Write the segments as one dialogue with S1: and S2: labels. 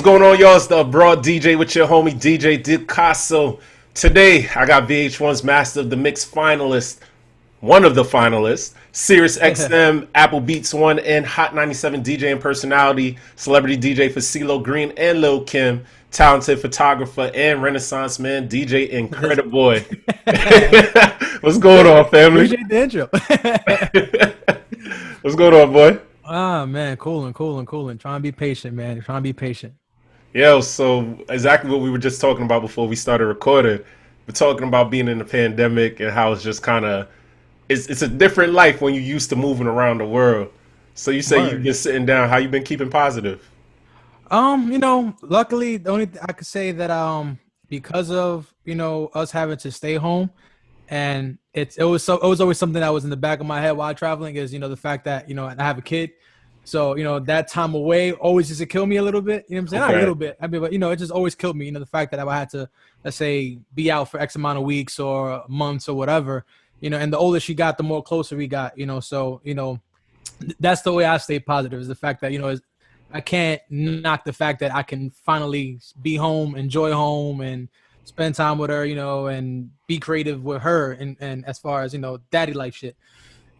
S1: going on, y'all? It's the Abroad DJ with your homie DJ DCaso. Today, I got VH1's Master of the Mix finalist, one of the finalists, Sirius XM, Apple Beats One, and Hot 97 DJ and personality, celebrity DJ for CeeLo Green and Lil Kim, talented photographer and Renaissance man, DJ IncrediBoi. What's going on, family?
S2: Appreciate the intro.
S1: What's going on, boy?
S2: Ah, man, cooling. Trying to be patient, man. Trying to be patient.
S1: Yo, so exactly what we were just talking about before we started recording. We're talking about being in the pandemic and how it's just kind of, it's a different life when you're used to moving around the world. So you say you've been sitting down. How you been keeping positive?
S2: Luckily, the only I could say that because of us having to stay home, and it was always something that was in the back of my head while traveling is the fact that I have a kid. So, that time away always used to kill me a little bit. You know what I'm saying? Okay. Not a little bit. I mean, but, it just always killed me. The fact that I had to, let's say, be out for X amount of weeks or months or whatever, and the older she got, the more closer we got, So, that's the way I stay positive is the fact that, I can't knock the fact that I can finally be home, enjoy home, and spend time with her, and be creative with her. And as far as, daddy life shit.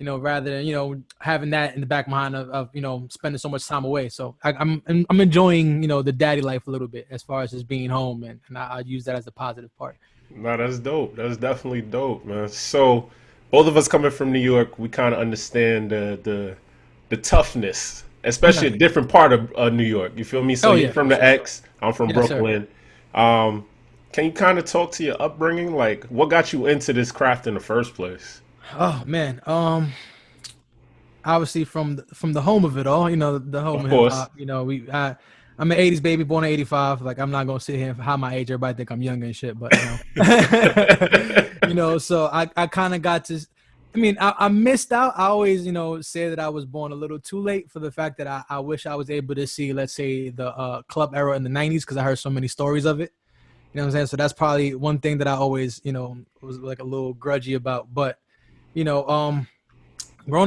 S2: Rather than, having that in the back of my mind of spending so much time away. So I'm enjoying, the daddy life a little bit as far as just being home. And I use that as the positive part.
S1: No, that's dope. That's definitely dope, man. So both of us coming from New York, we kind of understand the toughness, especially a different part of New York. You feel me? So you're from the X, I'm from Brooklyn. Sir. Can you kind of talk to your upbringing? Like what got you into this craft in the first place?
S2: Oh man, obviously from the home of it all, the home of hip hop. I'm an '80s baby, born in '85. Like I'm not gonna sit here and hide my age. Everybody think I'm young and shit, but So I kind of got to. I mean, I missed out. I always, say that I was born a little too late for the fact that I wish I was able to see, let's say, the club era in the '90s because I heard so many stories of it. You know what I'm saying? So that's probably one thing that I always, was like a little grudgy about, but. Growing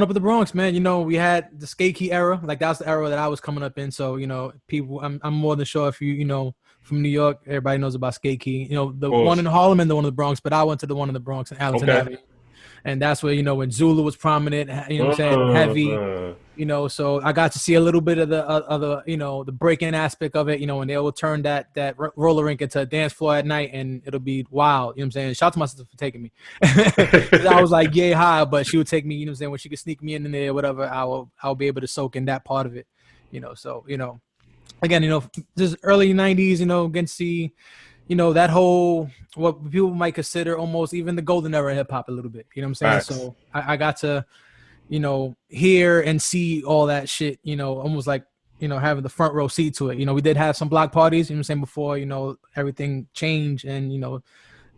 S2: up in the Bronx, man, we had the skate key era. Like that's the era that I was coming up in. So, people, I'm more than sure if you, from New York, everybody knows about skate key. The one in Harlem and the one in the Bronx, but I went to the one in the Bronx in Allentown Avenue. And that's where, when Zulu was prominent, what I'm saying, heavy, so I got to see a little bit of the break-in aspect of it, when they will turn that roller rink into a dance floor at night and it'll be wild, you know what I'm saying? Shout out to my sister for taking me. I was like, yay high, but she would take me, when she could sneak me in there or whatever, I'll be able to soak in that part of it, so, again, this early 90s, getting to see, that whole what people might consider almost even the golden era of hip hop a little bit. You know what I'm saying? Facts. So I got to, hear and see all that shit, almost like, having the front row seat to it. We did have some block parties, I'm saying, before, everything changed and,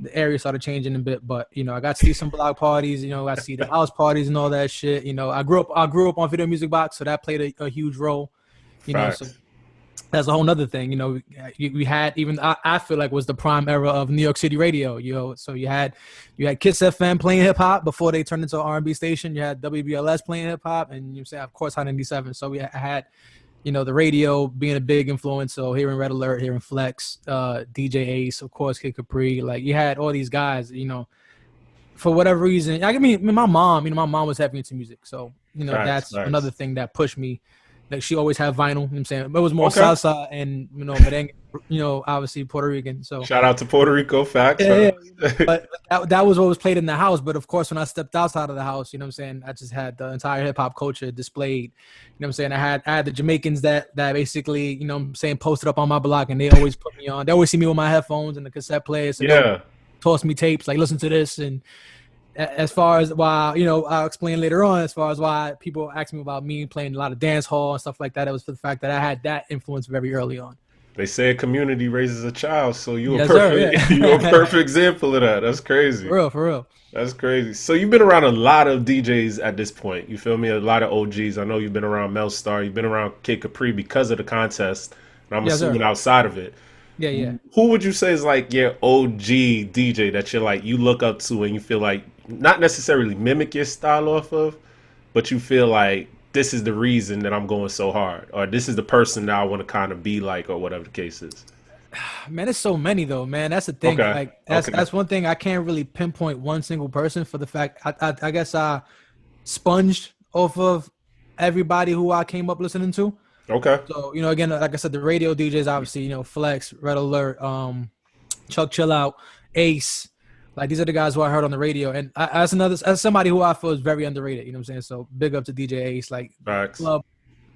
S2: the area started changing a bit. But, I got to see some block parties, I got to see the house parties and all that shit. I grew up on Video Music Box, so that played a huge role,
S1: Facts.
S2: So that's a whole nother thing, we had even I feel like was the prime era of New York City radio, so you had Kiss FM playing hip hop before they turned into an R&B station. You had WBLS playing hip hop, and you say of course Hot 97. So we had the radio being a big influence. So hearing Red Alert, hearing Flex, DJ Ace, of course Kid Capri, like you had all these guys, for whatever reason. I mean my mom, my mom was heavy into music, so that's another thing that pushed me. Like she always had vinyl, you know what I'm saying? It was more salsa and merengue, obviously Puerto Rican. So
S1: shout out to Puerto Rico, facts.
S2: Yeah. But that was what was played in the house. But of course, when I stepped outside of the house, you know what I'm saying, I just had the entire hip hop culture displayed. You know what I'm saying? I had the Jamaicans that basically, what I'm saying, posted up on my block, and they always put me on. They always see me with my headphones and the cassette player. So toss me tapes, like listen to this. And as far as why, I'll explain later on as far as why people ask me about me playing a lot of dance hall and stuff like that. It was for the fact that I had that influence very early on.
S1: They say a community raises a child, so you're a perfect example of that. That's crazy.
S2: For real.
S1: That's crazy. So you've been around a lot of DJs at this point. You feel me? A lot of OGs. I know you've been around Mel Star. You've been around Kid Capri because of the contest, and I'm assuming outside of it.
S2: Yeah.
S1: Who would you say is like your OG DJ that you're like you look up to and you feel like not necessarily mimic your style off of, but you feel like this is the reason that I'm going so hard, or this is the person that I want to kind of be like, or whatever the case is?
S2: Man, there's so many though, man. That's the thing.
S1: Okay.
S2: Like
S1: Okay.
S2: that's one thing I can't really pinpoint one single person for the fact I guess I sponged off of everybody who I came up listening to.
S1: Okay.
S2: So, you know, again, like I said, the radio DJs, obviously, you know, Flex, Red Alert, Chuck Chill Out, Ace. Like, these are the guys who I heard on the radio. And as somebody who I feel is very underrated, you know what I'm saying? So big up to DJ Ace. Like,
S1: Facts.
S2: club,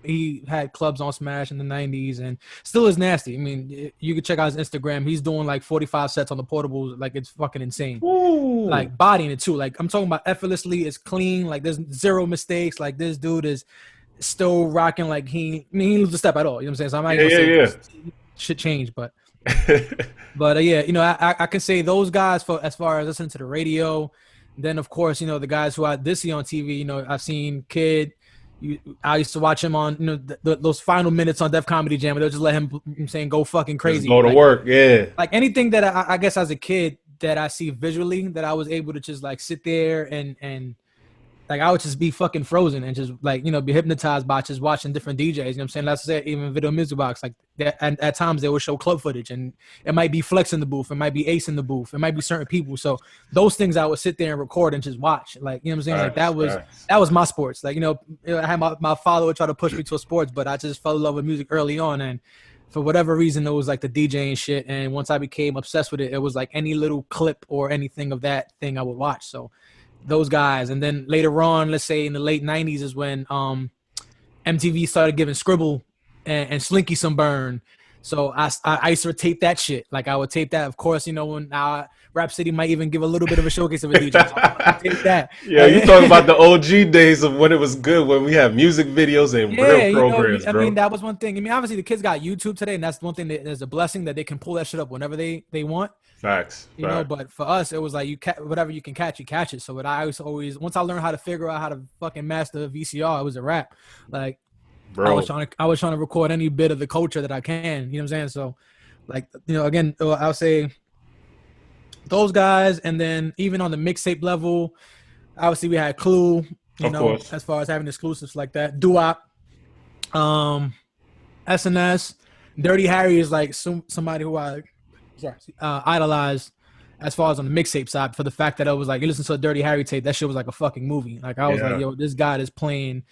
S2: he had clubs on Smash in the 90s and still is nasty. I mean, you can check out his Instagram. He's doing like 45 sets on the portables. Like, it's fucking insane.
S1: Ooh.
S2: Like, bodying it too. Like, I'm talking about effortlessly. It's clean. Like, there's zero mistakes. Like, this dude is still rocking. Like, he loses a step at all. You know what I'm saying? So I'm not gonna say shit change, but yeah, you know, I can say those guys for as far as listening to the radio. Then of course, you know, the guys who I did see on TV. You know, I've seen Kid. I used to watch him on, you know, those final minutes on Def Comedy Jam, where they'll just let him, I'm saying, go fucking crazy.
S1: Just go to work, yeah.
S2: Like anything that I guess as a kid that I see visually that I was able to just like sit there and like I would just be fucking frozen and just like, you know, be hypnotized by just watching different DJs. You know what I'm saying? Let's say even Video Music Box, like that, and at times they will show club footage and it might be Flex in the booth, it might be Ace in the booth, it might be certain people. So those things I would sit there and record and just watch. Like, you know what I'm saying? Like that was my sports. Like, you know, I had my father would try to push me to sports, but I just fell in love with music early on, and for whatever reason it was like the DJing shit. And once I became obsessed with it, it was like any little clip or anything of that thing I would watch. So those guys. And then later on, let's say in the late 90s is when MTV started giving Scribble and Slinky some burn. So I used to tape that shit. Like I would tape that. Of course, you know, when Rap City might even give a little bit of a showcase of a DJ. So I tape that.
S1: Yeah, you talking about the OG days of when it was good, when we had music videos and real programs,
S2: I mean, that was one thing. I mean, obviously the kids got YouTube today, and that's one thing that is a blessing that they can pull that shit up whenever they want.
S1: Facts.
S2: You know, but for us, it was like whatever you can catch, you catch it. So what I always once I learned how to figure out how to fucking master VCR, it was a wrap. Like, bro, I was trying to record any bit of the culture that I can. You know what I'm saying? So, like, you know, again, I'll say those guys, and then even on the mixtape level, obviously we had Clue. You know, as far as having exclusives like that, Doo-Wop, SNS, Dirty Harry is like somebody who I idolized as far as on the mixtape side, for the fact that I was like, you listen to a Dirty Harry tape, that shit was like a fucking movie. Like I was like, yo, this guy is playing.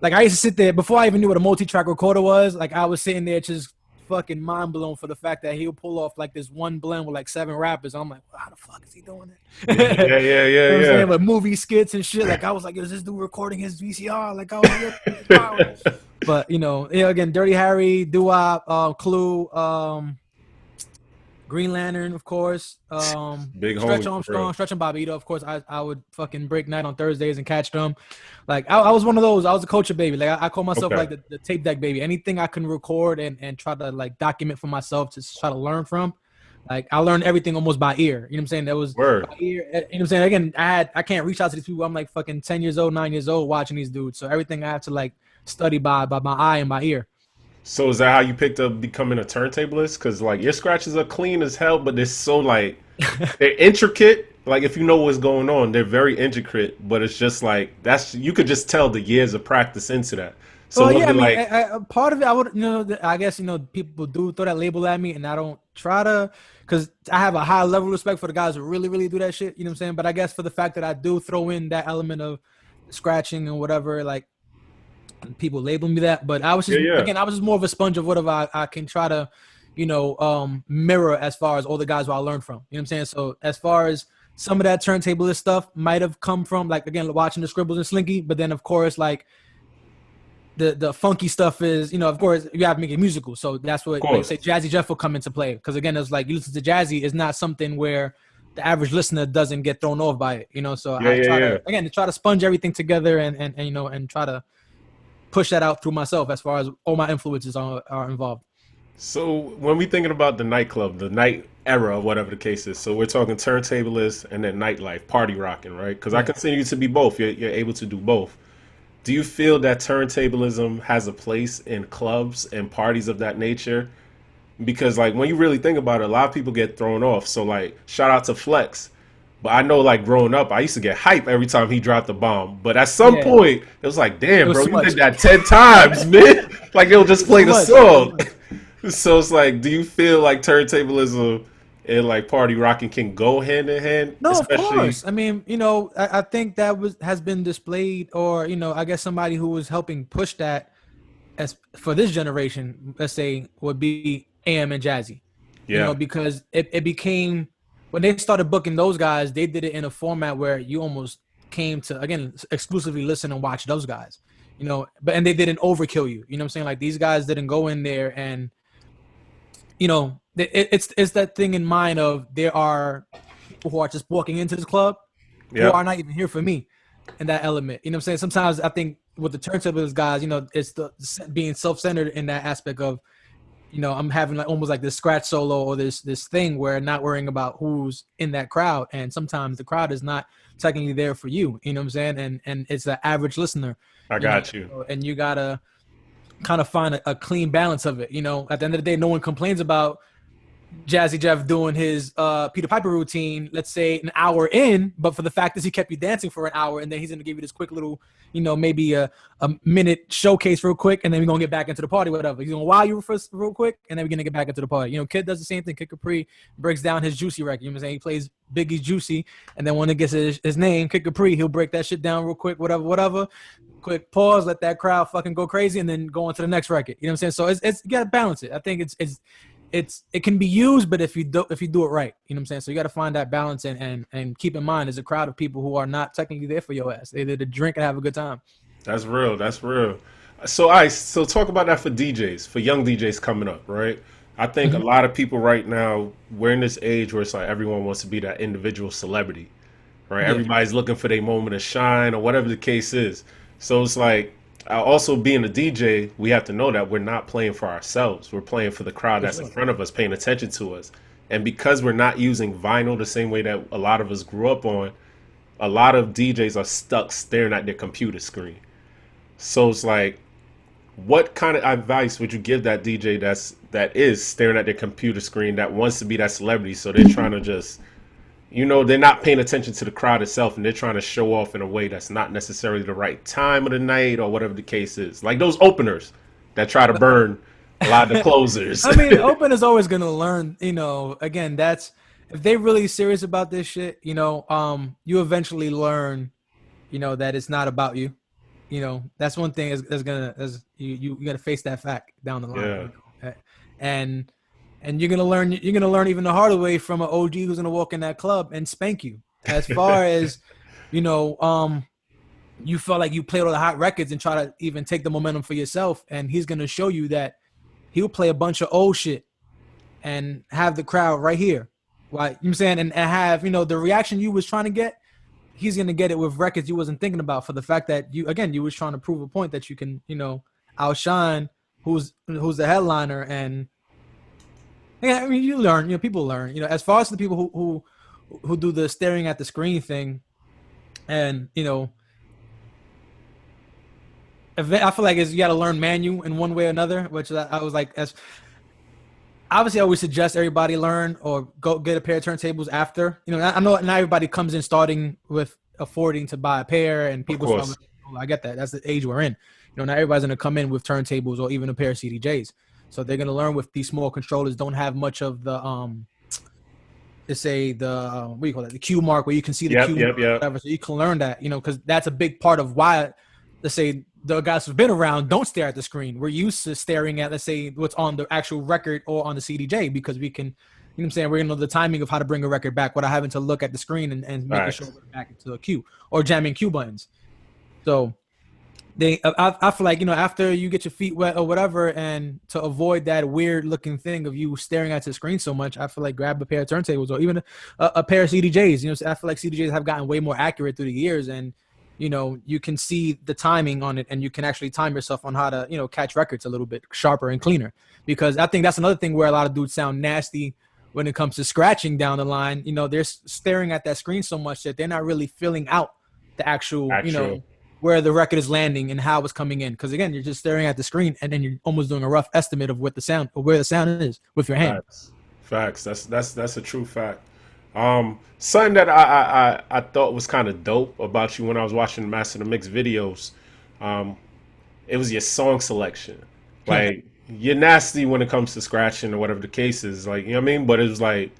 S2: Like I used to sit there before I even knew what a multi-track recorder was. Like I was sitting there just fucking mind blown for the fact that he'll pull off like this one blend with like 7 rappers. I'm like, well, how the fuck is he doing it?
S1: Yeah.
S2: You know what I'm saying? But movie skits and shit. Like I was like, is this dude recording his VCR? Like I was like, but you know, again, Dirty Harry, Doo-Wop, Clue, Green Lantern, of course.
S1: Big
S2: Stretch
S1: homie,
S2: Armstrong, Stretch and Bobito. Of course, I would fucking break night on Thursdays and catch them. Like I was one of those. I was a culture baby. Like I call myself like the tape deck baby. Anything I can record and try to like document for myself to try to learn from. Like I learned everything almost by ear. You know what I'm saying? That was by ear. You know what I'm saying? Again, I can't reach out to these people. I'm like fucking 10 years old, 9 years old watching these dudes. So everything I have to like study by my eye and my ear.
S1: So is that how you picked up becoming a turntablist? Because like your scratches are clean as hell, but they're so like they're intricate. Like if you know what's going on, they're very intricate. But it's just like you could just tell the years of practice into that. So
S2: yeah, I mean, part of it, I would, you know, I guess, you know, people do throw that label at me, and I don't try to, because I have a high level of respect for the guys who really, really do that shit. You know what I'm saying? But I guess for the fact that I do throw in that element of scratching and whatever, like. People label me that, but I was just again, I was just more of a sponge of whatever I can try to, you know, mirror as far as all the guys who I learned from. You know what I'm saying? So as far as some of that turntablist stuff might have come from, like again, watching the Scribbles and Slinky, but then of course like the funky stuff is, you know, of course you have to make it musical. So that's what like, say Jazzy Jeff will come into play, because again, it's like you listen to Jazzy is not something where the average listener doesn't get thrown off by it, you know. So I try to sponge everything together and you know, and try to push that out through myself as far as all my influences are involved.
S1: So when we thinking about the nightclub, the night era, whatever the case is, so we're talking turntablist and then nightlife, party rocking, right? Because I consider you to be both. You're able to do both. Do you feel that turntablism has a place in clubs and parties of that nature? Because like when you really think about it, a lot of people get thrown off. So like shout out to Flex. But I know, like, growing up, I used to get hype every time he dropped the bomb. But at some point, it was like, damn, bro, you did that 10 times, man. Like, it'll just play the song. So it's like, do you feel like turntablism and like party rocking can go hand in hand?
S2: No, of course. I mean, you know, I think that has been displayed, or, you know, I guess somebody who was helping push that as for this generation, let's say, would be AM and Jazzy. You know, because it became, when they started booking those guys, they did it in a format where you almost came to, again, exclusively listen and watch those guys, you know, and they didn't overkill you. You know what I'm saying? Like, these guys didn't go in there and, you know, it's that thing in mind of there are people who are just walking into this club who are not even here for me, and that element. You know what I'm saying? Sometimes I think with the turntables guys, you know, it's the being self-centered in that aspect of, you know, I'm having like almost like this scratch solo or this thing where not worrying about who's in that crowd, and sometimes the crowd is not technically there for you. You know what I'm saying? And it's the average listener.
S1: I got you.
S2: And you gotta kind of find a clean balance of it. You know, at the end of the day, no one complains about Jazzy Jeff doing his Peter Piper routine, let's say an hour in, but for the fact is he kept you dancing for an hour, and then he's gonna give you this quick little, you know, maybe a minute showcase real quick, and then we're gonna get back into the party, whatever. He's gonna wow you first real quick, and then we're gonna get back into the party. You know, Kid does the same thing. Kid Capri breaks down his Juicy record. You know what I'm saying? He plays Biggie's Juicy, and then when it gets his name, Kid Capri, he'll break that shit down real quick, whatever. Quick pause, let that crowd fucking go crazy, and then go on to the next record. You know what I'm saying? So it's you gotta balance it. I think it can be used, but if you do it right, you know what I'm saying? So you got to find that balance and keep in mind there's a crowd of people who are not technically there for your ass. They're there to drink and have a good time.
S1: That's real. That's real. So talk about that for DJs, for young DJs coming up, right? I think a lot of people right now, we're in this age where it's like everyone wants to be that individual celebrity, right? Yeah. Everybody's looking for their moment of shine or whatever the case is. So it's like, also being a DJ, we have to know that we're not playing for ourselves. We're playing for the crowd that's in front of us, paying attention to us. And because we're not using vinyl the same way that a lot of us grew up on, a lot of DJs are stuck staring at their computer screen. So it's like, what kind of advice would you give that DJ that is staring at their computer screen, that wants to be that celebrity? So they're trying to just, you know, they're not paying attention to the crowd itself, and they're trying to show off in a way that's not necessarily the right time of the night or whatever the case is. Like those openers that try to burn a lot of the closers.
S2: I mean, the opener's always going to learn, you know, again, that's, if they're really serious about this shit, you know, you eventually learn, you know, that it's not about you. You know, that's one thing you got to face that fact down the line.
S1: Yeah.
S2: You know? And you're gonna learn even the harder way from an OG who's gonna walk in that club and spank you. As far as, you know, you felt like you played all the hot records and try to even take the momentum for yourself, and he's gonna show you that he'll play a bunch of old shit and have the crowd right here. Why, you know what I'm saying? And have, you know, the reaction you was trying to get, he's gonna get it with records you wasn't thinking about, for the fact that you was trying to prove a point that you can, you know, outshine who's the headliner. And yeah, I mean, you learn, you know, people learn, you know, as far as the people who do the staring at the screen thing, and, you know, I feel like you got to learn manual in one way or another, which I was like, as obviously I always suggest everybody learn or go get a pair of turntables after, you know, I know not everybody comes in starting with affording to buy a pair, and people start, I get that. That's the age we're in. You know, not everybody's going to come in with turntables or even a pair of CDJs. So they're going to learn with these small controllers, don't have much of the, let's say the, what do you call it? The cue mark, where you can see the cue mark, whatever. So you can learn that, you know, because that's a big part of why, let's say, the guys who've been around don't stare at the screen. We're used to staring at, let's say, what's on the actual record or on the CDJ, because we can, you know what I'm saying, we're going to know the timing of how to bring a record back without having to look at the screen and making sure we're back into a cue or jamming cue buttons. So I feel like, you know, after you get your feet wet or whatever, and to avoid that weird looking thing of you staring at the screen so much, I feel like grab a pair of turntables or even a pair of CDJs. You know, so I feel like CDJs have gotten way more accurate through the years, and, you know, you can see the timing on it, and you can actually time yourself on how to, you know, catch records a little bit sharper and cleaner. Because I think that's another thing where a lot of dudes sound nasty when it comes to scratching down the line. You know, they're staring at that screen so much that they're not really filling out the actual, you know, where the record is landing and how it's coming in. Because again, you're just staring at the screen, and then you're almost doing a rough estimate of what the sound or where the sound is with your hand.
S1: Facts. That's a true fact. Something that I thought was kind of dope about you when I was watching the Master of the Mix videos, um, it was your song selection. Like you're nasty when it comes to scratching or whatever the case is. Like you know what I mean. But it was like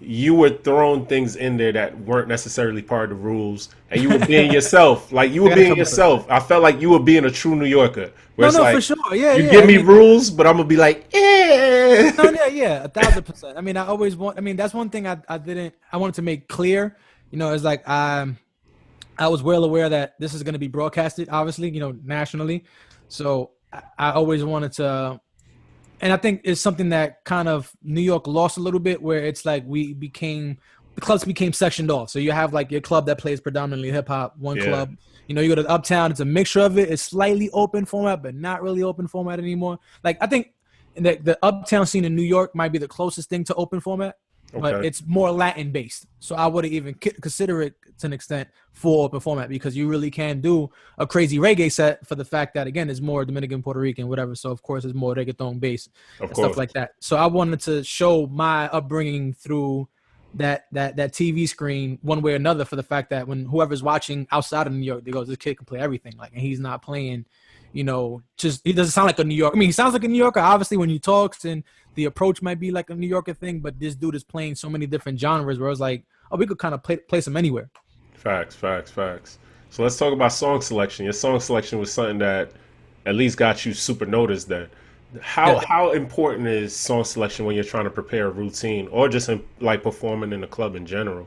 S1: you were throwing things in there that weren't necessarily part of the rules, and you were being yourself. Like you were being yourself. I felt like you were being a true New Yorker. Where it's like,
S2: for sure. Yeah,
S1: you
S2: yeah.
S1: give me rules, but I'm gonna be like, eh.
S2: No, yeah, 1,000%. I mean, I always want. I mean, that's one thing I didn't. I wanted to make clear. You know, it's like I was well aware that this is going to be broadcasted, obviously, you know, nationally. So I always wanted to, and I think it's something that kind of New York lost a little bit, where it's like the clubs became sectioned off. So you have like your club that plays predominantly hip hop, one club. You know, you go to Uptown, it's a mixture of it. It's slightly open format, but not really open format anymore. Like I think the Uptown scene in New York might be the closest thing to open format. But it's more Latin based. So I wouldn't even consider it to an extent full open format, because you really can do a crazy reggae set for the fact that, again, it's more Dominican, Puerto Rican, whatever. So, of course, it's more reggaeton based and stuff like that. So I wanted to show my upbringing through that TV screen one way or another, for the fact that when whoever's watching outside of New York, they go, this kid can play everything. Like, and he's not playing, you know, just, he doesn't sound like a New Yorker. I mean, he sounds like a New Yorker, obviously, when he talks, and the approach might be like a New Yorker thing, but this dude is playing so many different genres where I was like, oh, we could kind of place him anywhere.
S1: Facts. So let's talk about song selection. Your song selection was something that at least got you super noticed then. How important is song selection when you're trying to prepare a routine, or just like performing in a club in general?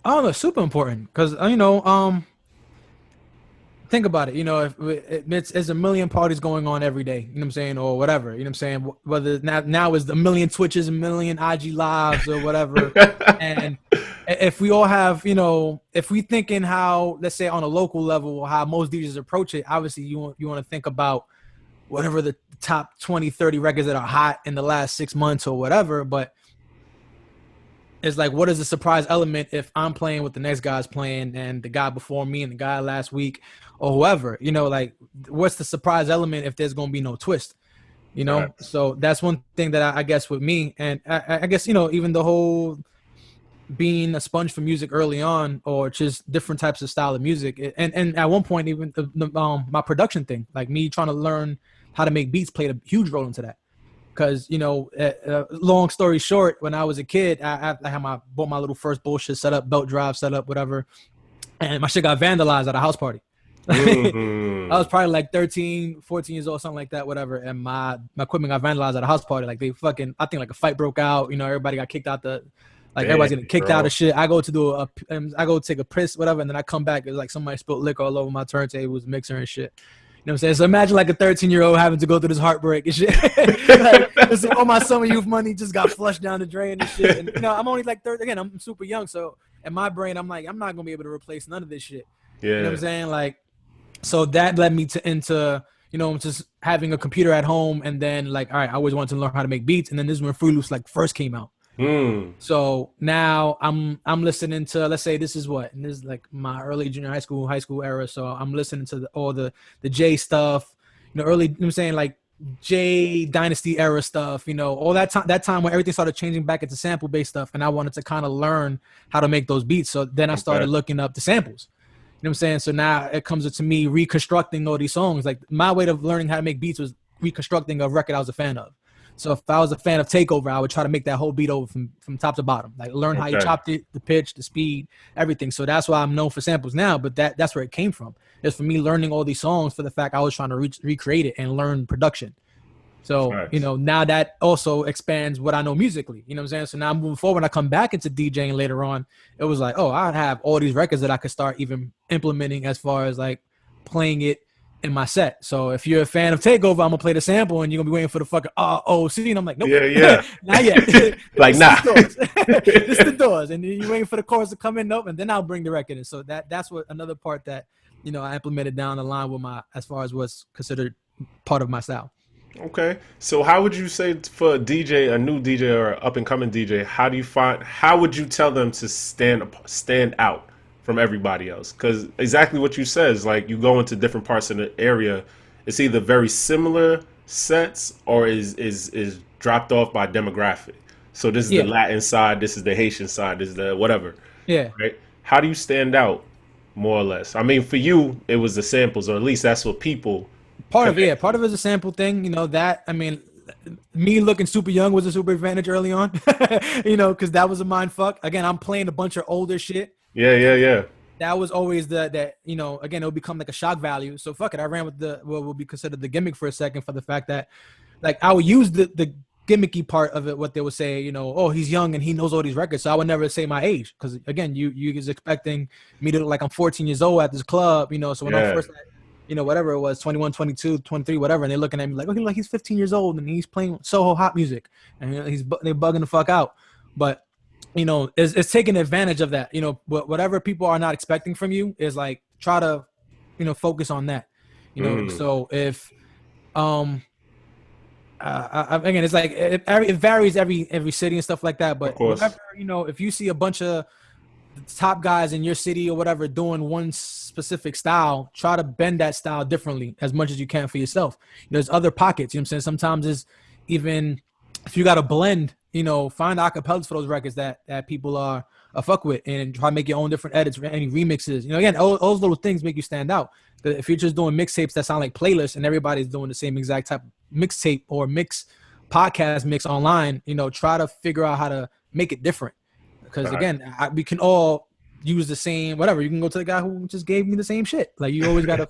S2: Oh, no, super important, because, you know, think about it. You know, if it's a million parties going on every day, you know what I'm saying, or whatever, you know what I'm saying, whether now is a million Twitches, a million IG lives or whatever. And if we all have, you know, if we thinking how, let's say on a local level, how most DJs approach it, obviously you want to think about whatever the top 20, 30 records that are hot in the last 6 months or whatever. But it's like, what is the surprise element if I'm playing what the next guy's playing, and the guy before me and the guy last week or whoever, you know, like, what's the surprise element if there's going to be no twist, you know? Right. So that's one thing that I guess with me, and I guess, you know, even the whole being a sponge for music early on, or just different types of style of music. And at one point, even my production thing, like me trying to learn how to make beats, played a huge role into that. Because, you know, long story short, when I was a kid, I bought my little first bullshit setup, belt drive setup, whatever. And my shit got vandalized at a house party. I was probably like 13, 14 years old, something like that, whatever. And my equipment got vandalized at a house party. Like I think like a fight broke out. You know, everybody got kicked out everybody's getting kicked out of shit. I go to I go take a piss, whatever. And then I come back. It's like somebody spilled liquor all over my turntables, mixer and shit. You know what I'm saying? So imagine like a 13-year-old having to go through this heartbreak and shit. Like, all my summer youth money just got flushed down the drain and shit. And, you know, I'm only like 30. Again, I'm super young. So in my brain, I'm like, I'm not going to be able to replace none of this shit. Yeah. You know what I'm saying? Like, so that led me into, you know, just having a computer at home. And then like, all right, I always wanted to learn how to make beats. And then this is when Free Loops like first came out. So now I'm listening to, let's say this is like my early junior high school era. So I'm listening to all the J stuff, you know, early, you know what I'm saying, like J Dynasty era stuff, you know, all that time when everything started changing back into sample based stuff. And I wanted to kind of learn how to make those beats. So then I started looking up the samples. You know what I'm saying? So now it comes to me reconstructing all these songs. Like my way of learning how to make beats was reconstructing a record I was a fan of. So if I was a fan of Takeover, I would try to make that whole beat over from top to bottom, like learn how you chopped it, the pitch, the speed, everything. So that's why I'm known for samples now, but that's where it came from. It's for me learning all these songs for the fact I was trying to recreate it and learn production. So, you know, now that also expands what I know musically, you know what I'm saying? So now moving forward, when I come back into DJing later on, it was like, oh, I have all these records that I could start even implementing as far as like playing it in my set. So if you're a fan of Takeover, I'm gonna play the sample and you're gonna be waiting for the fucking ROC, and I'm like, nope, not yet.
S1: Like, nah.
S2: This the doors, and you're waiting for the chorus to come in, nope, and then I'll bring the record in. So that's what another part that, you know, I implemented down the line with as far as what's considered part of my style.
S1: Okay, so how would you say for a DJ, a new DJ or up and coming DJ, how would you tell them to stand out from everybody else? Because exactly what you said is like, you go into different parts of the area, it's either very similar sets or is dropped off by demographic. So this is the Latin side, this is the Haitian side, this is the whatever.
S2: Yeah.
S1: Right? How do you stand out, more or less? I mean, for you, it was the samples, or at least that's what people.
S2: Part of it is a sample thing. You know that. I mean, me looking super young was a super advantage early on. You know, because that was a mind fuck. Again, I'm playing a bunch of older shit.
S1: Yeah.
S2: That was always that you know, again, it'll become like a shock value. So fuck it. I ran with what will be considered the gimmick for a second, for the fact that like I would use the gimmicky part of it, what they would say, you know, oh, he's young and he knows all these records. So I would never say my age, because again, you was expecting me to look like I'm 14 years old at this club, you know. So when I first had, you know, whatever it was, 21, 22, 23, whatever, and they're looking at me like, okay, like he's 15 years old and he's playing Soho hot music, and you know, they're bugging the fuck out. But you know, it's taking advantage of that. You know, whatever people are not expecting from you is like, try to, you know, focus on that. You know, so if again, it's like it varies every city and stuff like that. But whatever, you know, if you see a bunch of top guys in your city or whatever doing one specific style, try to bend that style differently as much as you can for yourself. There's other pockets. You know what I'm saying? Sometimes it's even if you got to blend, you know, find acapellas for those records that people are a fuck with, and try to make your own different edits, any remixes. You know, again, all those little things make you stand out. If you're just doing mixtapes that sound like playlists and everybody's doing the same exact type of mixtape or podcast mix online, you know, try to figure out how to make it different. Because again, we can all use the same whatever. You can go to the guy who just gave me the same shit. Like, you always got to,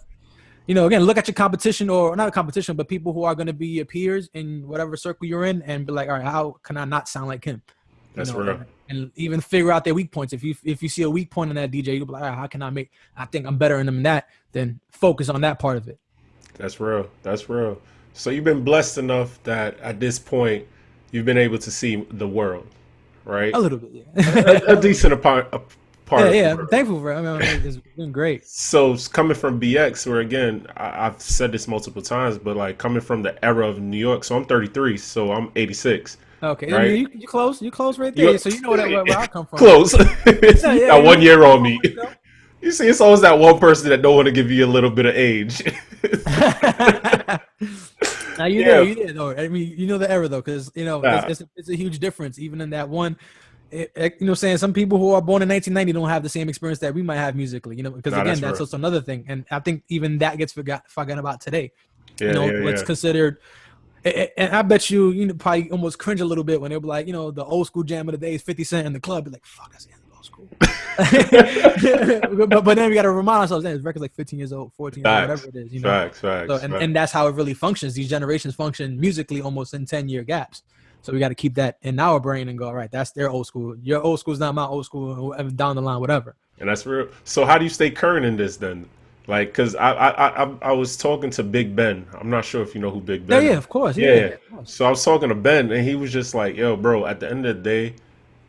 S2: you know, again, look at your competition, or not a competition, but people who are going to be your peers in whatever circle you're in, and be like, all right, how can I not sound like him?
S1: That's real.
S2: And even figure out their weak points. If you see a weak point in that DJ, you'll be like, all right, how can I think I'm better in them than that? Then focus on that part of it.
S1: That's real. That's real. So you've been blessed enough that at this point you've been able to see the world, right?
S2: A little bit, yeah.
S1: a decent part.
S2: Yeah, I'm thankful for it. I mean, it's been great.
S1: So coming from BX, where again, I've said this multiple times, but like coming from the era of New York, so I'm 33, so I'm 86.
S2: Okay,
S1: right?
S2: I mean, you close right there. So you know where I come from.
S1: Close.
S2: Yeah,
S1: got 1 year on me. You see, it's always that one person that don't want to give you a little bit of age.
S2: Now you know though. I mean, you know the era though, because you know it's a huge difference even in that one. You know, saying some people who are born in 1990 don't have the same experience that we might have musically. You know, because again, that's also another thing, and I think even that gets forgotten about today. What's considered. And I bet you know, probably almost cringe a little bit when they'll be like, you know, the old school jam of the day is 50 Cent in the club. Be like, fuck, that's old school. but then we got to remind ourselves that this record's like 15 years old, 14 years old, whatever it is. You know?
S1: Facts.
S2: So, and that's how it really functions. These generations function musically almost in 10-year gaps. So we got to keep that in our brain and go, all right, that's their old school. Your old school is not my old school, down the line, whatever.
S1: And that's real. So how do you stay current in this then? Like, because I was talking to Big Ben. I'm not sure if you know who Big Ben is.
S2: Yeah, of course. Yeah. Of course.
S1: So I was talking to Ben, and he was just like, yo, bro, at the end of the day,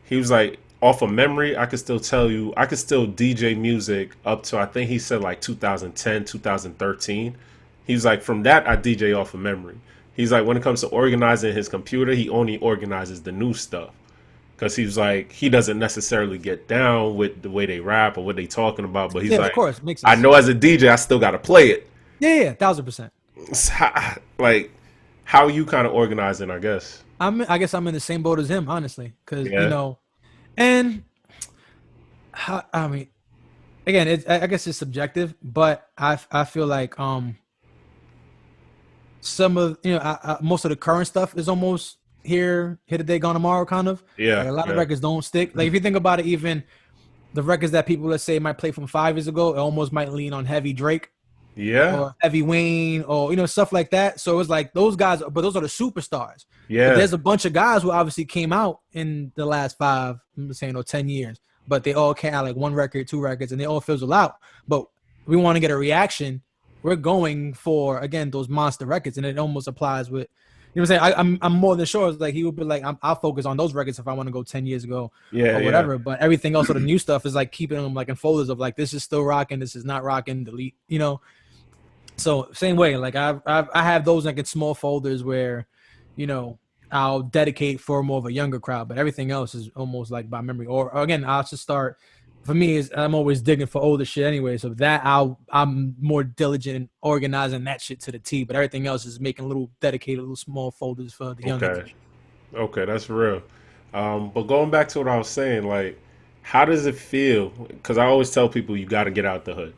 S1: he was like, off of memory, I could still tell you, I could still DJ music up to, I think he said like 2010, 2013. He's like, from that, I DJ off of memory. He's like, when it comes to organizing his computer, he only organizes the new stuff. Because he's like, he doesn't necessarily get down with the way they rap or what they talking about, but he's like,
S2: of course, makes sense.
S1: I know as a DJ, I still got to play it.
S2: Yeah, 1000%.
S1: Like, how are you kind of organizing, I guess?
S2: I guess I'm in the same boat as him, honestly, because you know, and I mean, again, I guess it's subjective, but I feel like some of most of the current stuff is almost here today, gone tomorrow, kind of.
S1: Yeah.
S2: Like a lot of records don't stick. Like if you think about it, even the records that people, let's say, might play from 5 years ago, it almost might lean on heavy Drake.
S1: Yeah.
S2: Or heavy Wayne, or stuff like that. So it's like those guys, but those are the superstars.
S1: Yeah.
S2: But there's a bunch of guys who obviously came out in the last 5, I'm saying, 10 years, but they all came out like 1 record, 2 records, and they all fizzle out. But we want to get a reaction. We're going for, again, those monster records, and it almost applies with, you know what I'm saying? I'm more than sure. It's like he would be like, I'll focus on those records if I want to go 10 years ago or whatever. Yeah. But everything else of the new stuff is like keeping them like in folders of like, this is still rocking, this is not rocking, delete, So same way, like I have those like in small folders where, I'll dedicate for more of a younger crowd, but everything else is almost like by memory. Or again, I'll just start. For me, I'm always digging for older shit anyway. So that I'm more diligent in organizing that shit to the T. But everything else is making little dedicated, little small folders for the younger.
S1: Okay, that's real. But going back to what I was saying, like, how does it feel? Because I always tell people you got to get out the hood.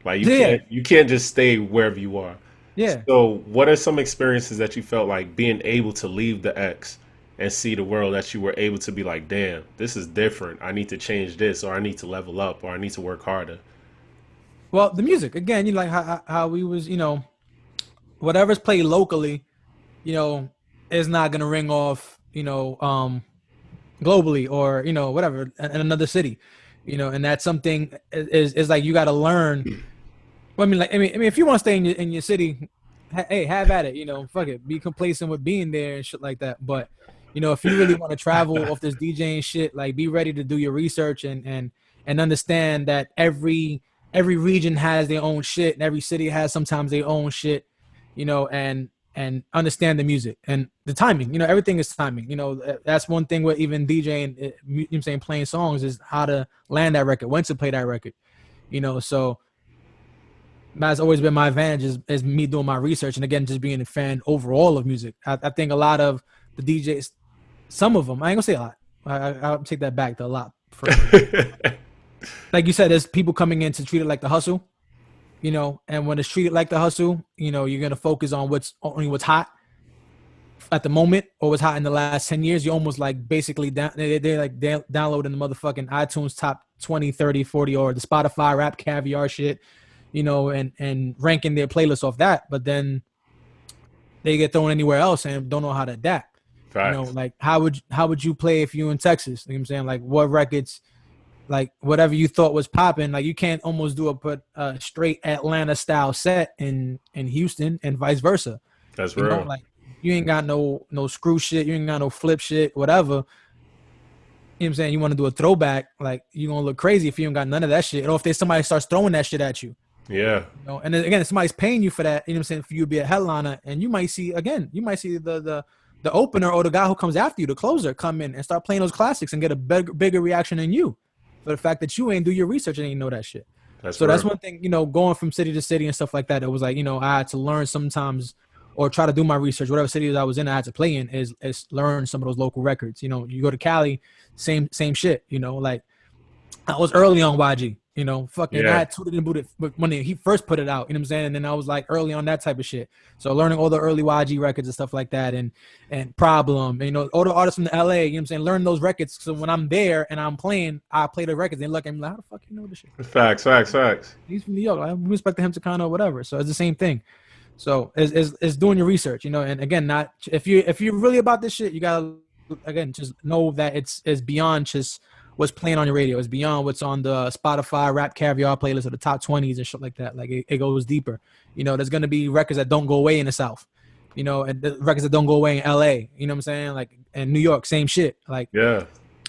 S1: Like
S2: Yeah,
S1: you can't just stay wherever you are.
S2: yeah.
S1: So what are some experiences that you felt like being able to leave the X and see the world that you were able to be like, damn, this is different. I need to change this, or I need to level up, or I need to work harder.
S2: Well, the music again, you know, like how we was, you know, whatever's played locally, you know, is not gonna ring off, you know, globally or you know whatever in another city, you know, and that's something is like you got to learn. Well, I mean, if you want to stay in your city, hey, have at it. You know, fuck it, be complacent with being there and shit like that. But you know, if you really want to travel off this DJing shit, like be ready to do your research and understand that every region has their own shit and every city has sometimes their own shit, you know, and understand the music and the timing. You know, everything is timing. You know, that's one thing with even DJing. You know what I'm saying, playing songs is how to land that record, when to play that record. You know, so that's always been my advantage is me doing my research and again just being a fan overall of music. I think a lot of the DJs, some of them, I ain't gonna say a lot. I'll take that back to a lot further. Like you said, there's people coming in to treat it like the hustle, you know, and when it's treated like the hustle, you know, you're gonna focus on what's hot at the moment or what's hot in the last 10 years. You almost like basically they're like downloading the motherfucking iTunes top 20, 30, 40 or the Spotify rap caviar shit, you know, and ranking their playlists off that. But then they get thrown anywhere else and don't know how to adapt. You know,
S1: Facts.
S2: like how would you play if you in Texas? You know what I'm saying? Like what records, like whatever you thought was popping, like you can't almost do a straight Atlanta style set in Houston and vice versa.
S1: That's
S2: You know,
S1: real.
S2: like you ain't got no screw shit, you ain't got no flip shit, whatever. You know what I'm saying? You want to do a throwback, like you're gonna look crazy if you ain't got none of that shit. Or if there's somebody starts throwing that shit at you.
S1: Yeah.
S2: You know, and then, again, if somebody's paying you for that, you know what I'm saying, for you to be a headliner, and you might see the opener or the guy who comes after you, the closer, come in and start playing those classics and get a bigger reaction than you for the fact that you ain't do your research and ain't know that shit.
S1: That's
S2: So that's
S1: real.
S2: one thing, you know, going from city to city and stuff like that. It was like, you know, I had to learn sometimes or try to do my research. Whatever city I was in, I had to play in is learn some of those local records. You know, you go to Cali, same shit. You know, like I was early on YG. You know, fucking I
S1: Yeah.
S2: had Tooted and Booted when he first put it out. You know what I'm saying? And then I was like early on that type of shit. So learning all the early YG records and stuff like that, and Problem, and, you know, all the artists from the LA. You know what I'm saying? Learn those records. So when I'm there and I'm playing, I play the records. They look at me like, how the fuck you know this shit?
S1: Facts. Facts. Facts.
S2: He's from New York. I respect him to kind of whatever. So it's the same thing. So it's doing your research, you know, and again, not if you're really about this shit, you gotta again just know that it's beyond just what's playing on your radio. It's beyond what's on the Spotify rap caviar playlist or the top 20s and shit like that. Like it goes deeper. You know, there's gonna be records that don't go away in the South, you know, and the records that don't go away in LA. You know what I'm saying? Like in New York, same shit. Like
S1: Yeah.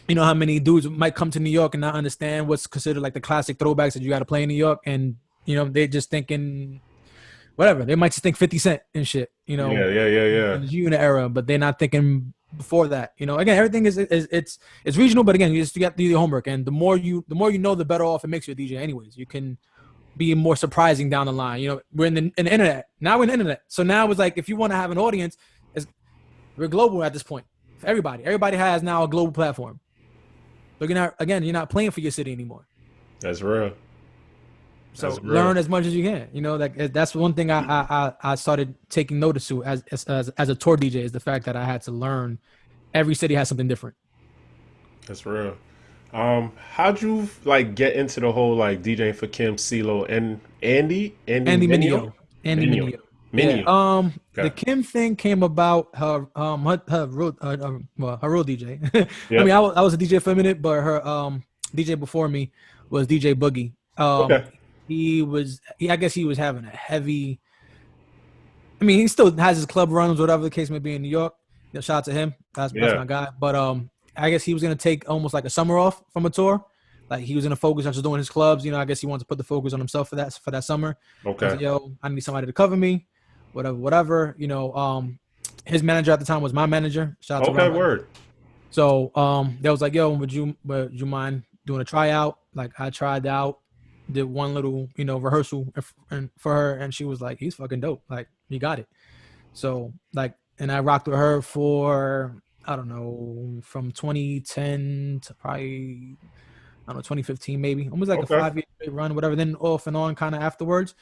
S2: you know how many dudes might come to New York and not understand what's considered like the classic throwbacks that you got to play in New York, and you know they just thinking whatever. They might just think 50 Cent and shit, you know,
S1: Yeah. Yeah. Yeah. Yeah.
S2: in the unit era, but they're not thinking before that. You know, again, everything is it's regional, but again, you got to do your homework, and the more you know, the better off it makes you a DJ. Anyways, you can be more surprising down the line. You know, we're in the internet now. We're in the internet, so now it's like if you want to have an audience, we're global at this point. For everybody, everybody has now a global platform. So you're not playing for your city anymore.
S1: That's real. That's
S2: So
S1: real.
S2: learn as much as you can. You know, like that's one thing I started taking notice to as a tour DJ is the fact that I had to learn. Every city has something different.
S1: That's real. How'd you like get into the whole like DJing for Kim, CeeLo, and Andy
S2: Andy
S1: Mineo?
S2: Mineo, Andy
S1: Mineo.
S2: Mineo. Yeah.
S1: Mineo.
S2: The
S1: Okay.
S2: Kim thing came about her real her real DJ. I mean,
S1: Yep.
S2: I was a DJ for a minute, but her DJ before me was DJ Boogie.
S1: Okay.
S2: I guess he was having a heavy. I mean, he still has his club runs, whatever the case may be in New York. You know, shout out to him. That's
S1: Yeah.
S2: my guy. But I guess he was gonna take almost like a summer off from a tour. Like he was gonna focus on just doing his clubs. You know, I guess he wanted to put the focus on himself for that summer. I
S1: Okay.
S2: said, yo, I need somebody to cover me, whatever. You know, his manager at the time was my manager. Shout out to
S1: Okay.
S2: Ron.
S1: Word.
S2: So they was like, yo, would you mind doing a tryout? Like I tried out, did one little, you know, rehearsal and for her, and she was like, he's fucking dope. Like he got it. So like, and I rocked with her for I don't know, from 2010 to probably, I don't know, 2015 maybe. Almost like a
S1: Okay.
S2: 5-year run, whatever. Then off and on kind of afterwards.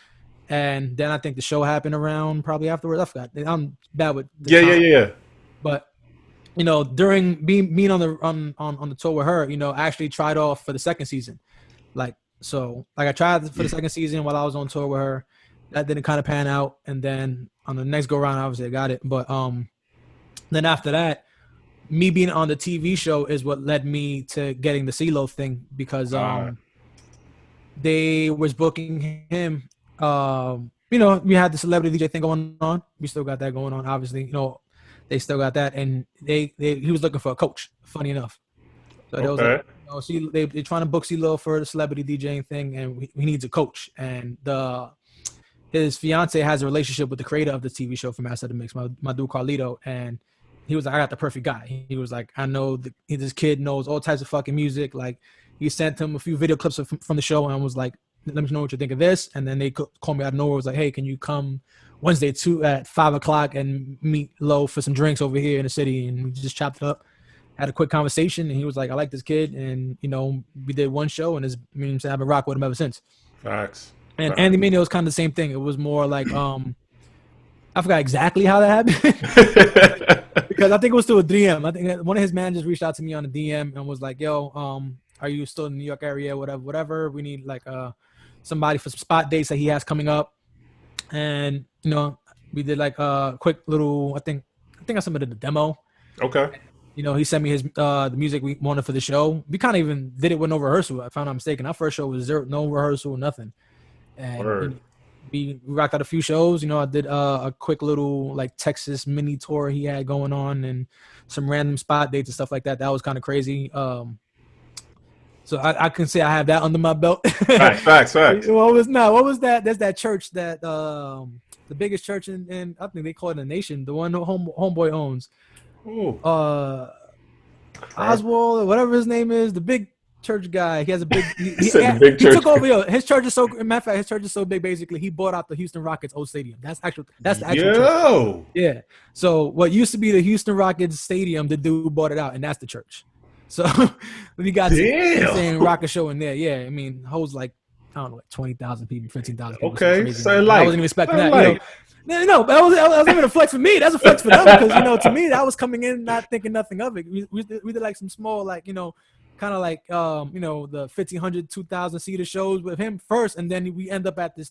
S2: And then I think the show happened around probably afterwards. I forgot. I'm bad with the time.
S1: Yeah.
S2: But during being on the tour with her, I actually tried off for the second season. Like I tried for the second season while I was on tour with her. That didn't kind of pan out. And then on the next go round, obviously I got it. But then after that, me being on the TV show is what led me to getting the CeeLo thing, because they was booking him. We had the celebrity DJ thing going on. We still got that going on, obviously. They still got that, and he was looking for a coach. Funny enough, so they was like, they're trying to book CeeLo for the celebrity DJing thing, and he needs a coach. And his fiance has a relationship with the creator of the TV show for Master of the Mix, my dude Carlito, and he was like, I got the perfect guy. He was like, I know this kid knows all types of fucking music. Like, he sent him a few video clips from the show and was like, let me know what you think of this. And then they called me out of nowhere. It was like, hey, can you come Wednesday at 5:00 and meet Lo for some drinks over here in the city? And we just chopped it up, had a quick conversation, and he was like, I like this kid. And, we did one show, and I've been rocking with him ever since.
S1: Facts.
S2: And Andy Mineo was kind of the same thing. It was more like, I forgot exactly how that happened. Because I think it was through a DM. I think one of his managers reached out to me on a DM and was like, yo, are you still in the New York area? Whatever. We need like somebody for some spot dates that he has coming up. And, we did like a quick little, I think I submitted a demo.
S1: Okay.
S2: He sent me his the music we wanted for the show. We kind of even did it with no rehearsal, if I'm not mistaken. Our first show was no rehearsal, nothing. And we rocked out a few shows. I did a quick little like Texas mini tour he had going on, and some random spot dates and stuff like that. That was kind of crazy. So I can say I have that under my belt.
S1: Facts.
S2: What was that? There's that church that the biggest church in I think they call it the nation, the one homeboy owns.
S1: Ooh.
S2: Oswald, or whatever his name is, the big church guy. He has a big. He
S1: took
S2: over. His church is so. Matter of fact, his church is so big. Basically, he bought out the Houston Rockets old stadium. That's the actual church. Yeah. So what used to be the Houston Rockets stadium, the dude bought it out, and that's the church. So we got saying Rocket show in there. Yeah, I mean, holds like, I don't know, like 20,000 people, 15,000 people.
S1: Okay,
S2: so I wasn't even expecting that. No, but that was even a flex for me. That's a flex for them, because to me that was coming in not thinking nothing of it. We did like some small, like, kind of like the 1,500, 2,000 seater shows with him first, and then we end up at this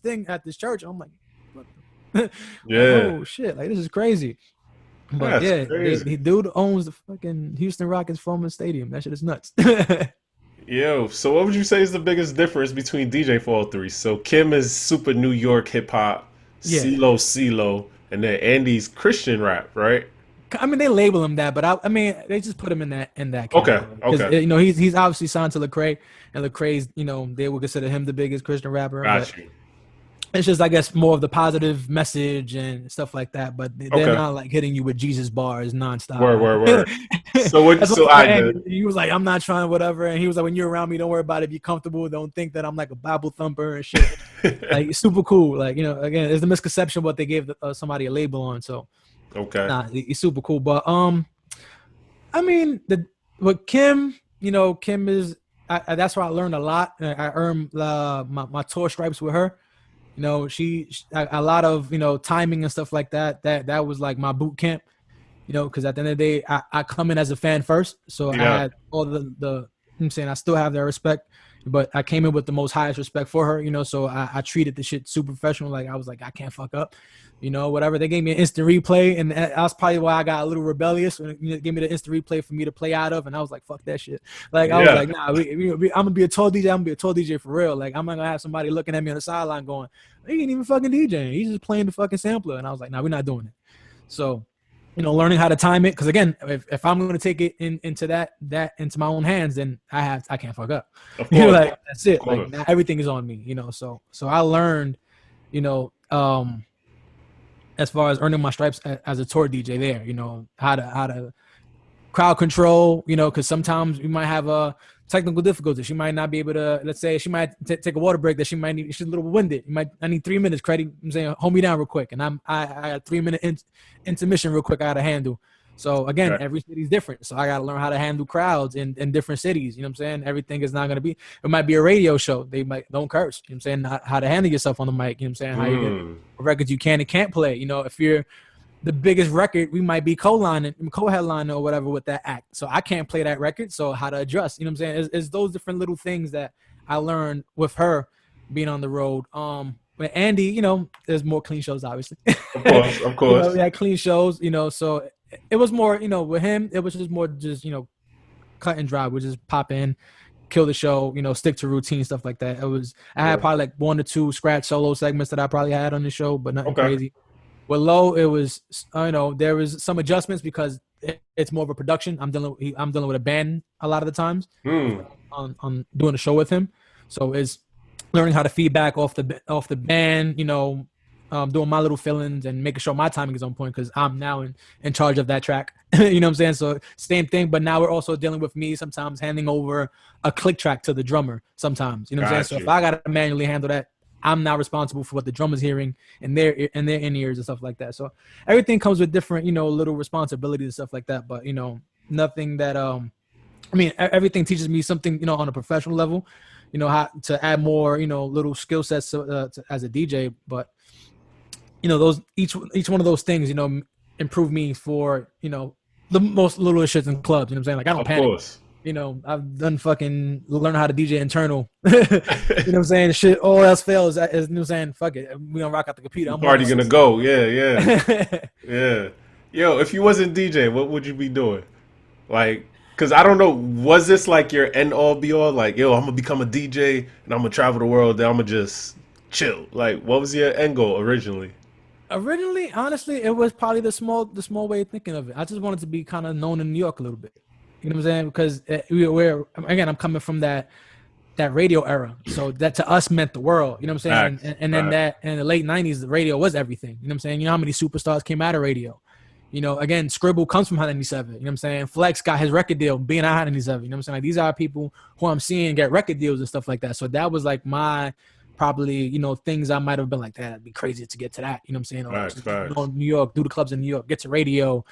S2: church. I'm like, what the?
S1: Yeah.
S2: Oh shit! Like, this is crazy. But
S1: that's
S2: the dude owns the fucking Houston Rockets former stadium. That shit is nuts.
S1: Yo, so what would you say is the biggest difference between DJ for all three? So Kim is super New York hip hop, CeeLo, and then Andy's Christian rap, right?
S2: I mean, they label him that, but I mean, they just put him in that category.
S1: Okay.
S2: He's obviously signed to Lecrae, and Lecrae's, they would consider him the biggest Christian rapper.
S1: Got you.
S2: It's just, I guess, more of the positive message and stuff like that, but they're not like hitting you with Jesus bars nonstop.
S1: Word.
S2: He was like, I'm not trying whatever, and he was like, when you're around me, don't worry about it. Be comfortable. Don't think that I'm like a Bible thumper and shit. Like, it's super cool. Like, again, it's the misconception what they gave somebody a label on. So, he's super cool. But I mean, with Kim, Kim is. That's where I learned a lot. I earned my tour stripes with her. She a lot of timing and stuff like that. That was like my boot camp. Because at the end of the day, I come in as a fan first, so I had all the. I'm saying I still have that respect, but I came in with the most highest respect for her. So I treated the shit super professional. Like, I was like, I can't fuck up, whatever. They gave me an instant replay, and that's probably why I got a little rebellious. When they gave me the instant replay for me to play out of, and I was like, fuck that shit. Like, I was like, nah, I'm gonna be a tour DJ. I'm gonna be a tour DJ for real. Like, I'm not gonna have somebody looking at me on the sideline going, he ain't even fucking DJing. He's just playing the fucking sampler. And I was like, nah, we're not doing it. So, learning how to time it, because again, if I'm going to take it into my own hands, then I can't fuck up. Like, that's it. Like, now everything is on me. So I learned, as far as earning my stripes as a tour DJ there, how to crowd control, because sometimes we might have a technical difficulty. She might not be able to, let's say she might take a water break that she might need. She's a little winded. I need 3 minutes, credit. I'm saying, hold me down real quick. And I had 3 minute intermission real quick. I had to handle. So again, every city's different. So I got to learn how to handle crowds in different cities. You know what I'm saying? Everything is not going to be, it might be a radio show. They might, don't curse. You know what I'm saying? How to handle yourself on the mic. You know what I'm saying? How you get records you can and can't play. You know, if you're the biggest record, we might be co-headlining or whatever with that act. So I can't play that record. So how to adjust, you know what I'm saying? It's those different little things that I learned with her being on the road. With Andy, you know, there's more clean shows, obviously.
S1: Of course.
S2: You know, we had clean shows, you know, so it was more, you know, with him, it was just more just, you know, cut and dry. We just pop in, kill the show, you know, stick to routine, stuff like that. I had probably like 1 or 2 scratch solo segments that I probably had on the show, but nothing crazy. With Low, it was, you know, there was some adjustments because it's more of a production. I'm dealing with a band a lot of the times on doing a show with him. So it's learning how to feedback off the band, you know, doing my little fill-ins and making sure my timing is on point because I'm now in charge of that track. You know what I'm saying? So same thing, but now we're also dealing with me sometimes handing over a click track to the drummer sometimes. You know what I'm saying? So if I got to manually handle that, I'm now responsible for what the drummer's hearing in their in-ears and stuff like that. So everything comes with different, you know, little responsibilities and stuff like that. But, you know, nothing that, I mean, everything teaches me something, you know, on a professional level, you know, how to add more, you know, little skill sets as a DJ. But, you know, those each one of those things, you know, improve me for, you know, the most littlest shits in clubs. You know what I'm saying? Like, I don't panic. Course. You know, I've done fucking learn how to DJ internal. You know what I'm saying? Shit, all else fails. You know what I'm saying? Fuck it. We gonna rock out the computer.
S1: I'm already gonna go. Yeah. Yeah. Yo, if you wasn't DJ, what would you be doing? Like, cause I don't know, was this like your end all be all? Like, yo, I'm gonna become a DJ and I'm gonna travel the world, then I'm gonna just chill. Like, what was your end goal originally?
S2: Originally, honestly, it was probably the small way of thinking of it. I just wanted to be kind of known in New York a little bit. You know what I'm saying? Because we're again, I'm coming from that radio era, so that to us meant the world. You know what I'm saying? And then that in the late '90s, the radio was everything. You know what I'm saying? You know how many superstars came out of radio? You know, again, Scribble comes from Hot 97. You know what I'm saying? Flex got his record deal being at Hot 97. You know what I'm saying? Like, these are people who I'm seeing get record deals and stuff like that. So that was like my probably, you know, things I might have been like, that'd be crazy to get to that. You know what I'm saying? Or you know, New York, do the clubs in New York, get to radio.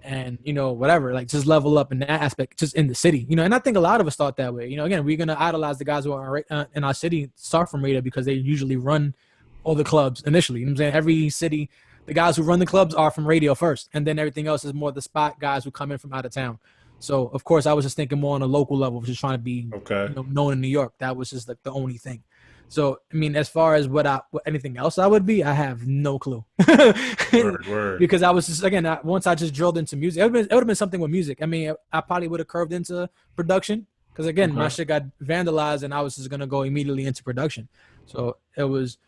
S2: And, you know, whatever, like just level up in that aspect, just in the city, you know. And I think a lot of us thought that way. You know, again, we're going to idolize the guys who are in our city, start from radio because they usually run all the clubs initially. You know what I'm saying? Every city, the guys who run the clubs are from radio first. And then everything else is more the spot guys who come in from out of town. So, of course, I was just thinking more on a local level, just trying to be you know, known in New York. That was just like the only thing. So, I mean, as far as what anything else I would be, I have no clue. Word. Because I was just, again, once I just drilled into music, it would have been something with music. I mean, I probably would have curved into production because, again, my shit got vandalized and I was just going to go immediately into production. So it was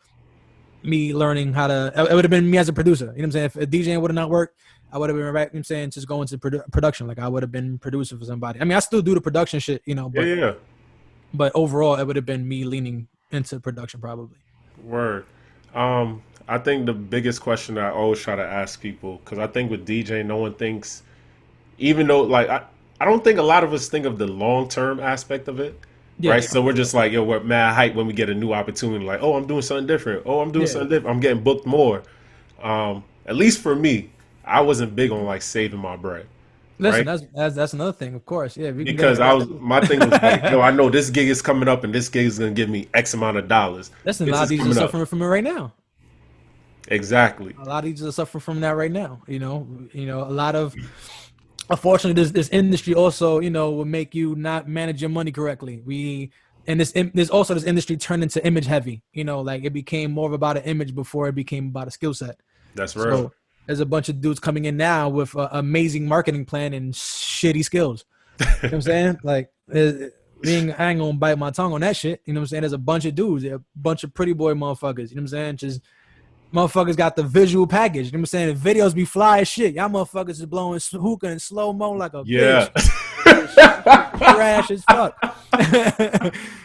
S2: me learning how to, it would have been me as a producer. You know what I'm saying? If a DJing would have not worked, I would have been, right, you know what I'm saying, just going to production. Like, I would have been producer for somebody. I mean, I still do the production shit, you know, but overall, it would have been me leaning into production probably.
S1: Word. I think the biggest question that I always try to ask people, because I think with DJ, no one thinks, even though, like, I don't think a lot of us think of the long-term aspect of it, right? So we're just like, yo, we're mad hype when we get a new opportunity. Like, oh, I'm doing something different. Oh, I'm doing something different. I'm getting booked more. At least for me, I wasn't big on, like, saving my bread.
S2: Listen, right? that's another thing, of course. Yeah,
S1: because my thing was like, yo, I know this gig is coming up and this gig is gonna give me X amount of dollars.
S2: Listen, a lot of these are suffering from it right now.
S1: Exactly.
S2: A lot of these are suffering from that right now. You know, a lot of, unfortunately, this industry also, you know, will make you not manage your money correctly. There's also this industry turned into image heavy. You know, like it became more about an image before it became about a skill set.
S1: That's right. So,
S2: there's a bunch of dudes coming in now with an amazing marketing plan and shitty skills. You know what I'm saying? Like, I ain't gonna bite my tongue on that shit. You know what I'm saying? There's a bunch of dudes, a bunch of pretty boy motherfuckers. You know what I'm saying? Just motherfuckers got the visual package. You know what I'm saying? The videos be fly as shit. Y'all motherfuckers is blowing hookah in slow-mo like a bitch. Trash as fuck.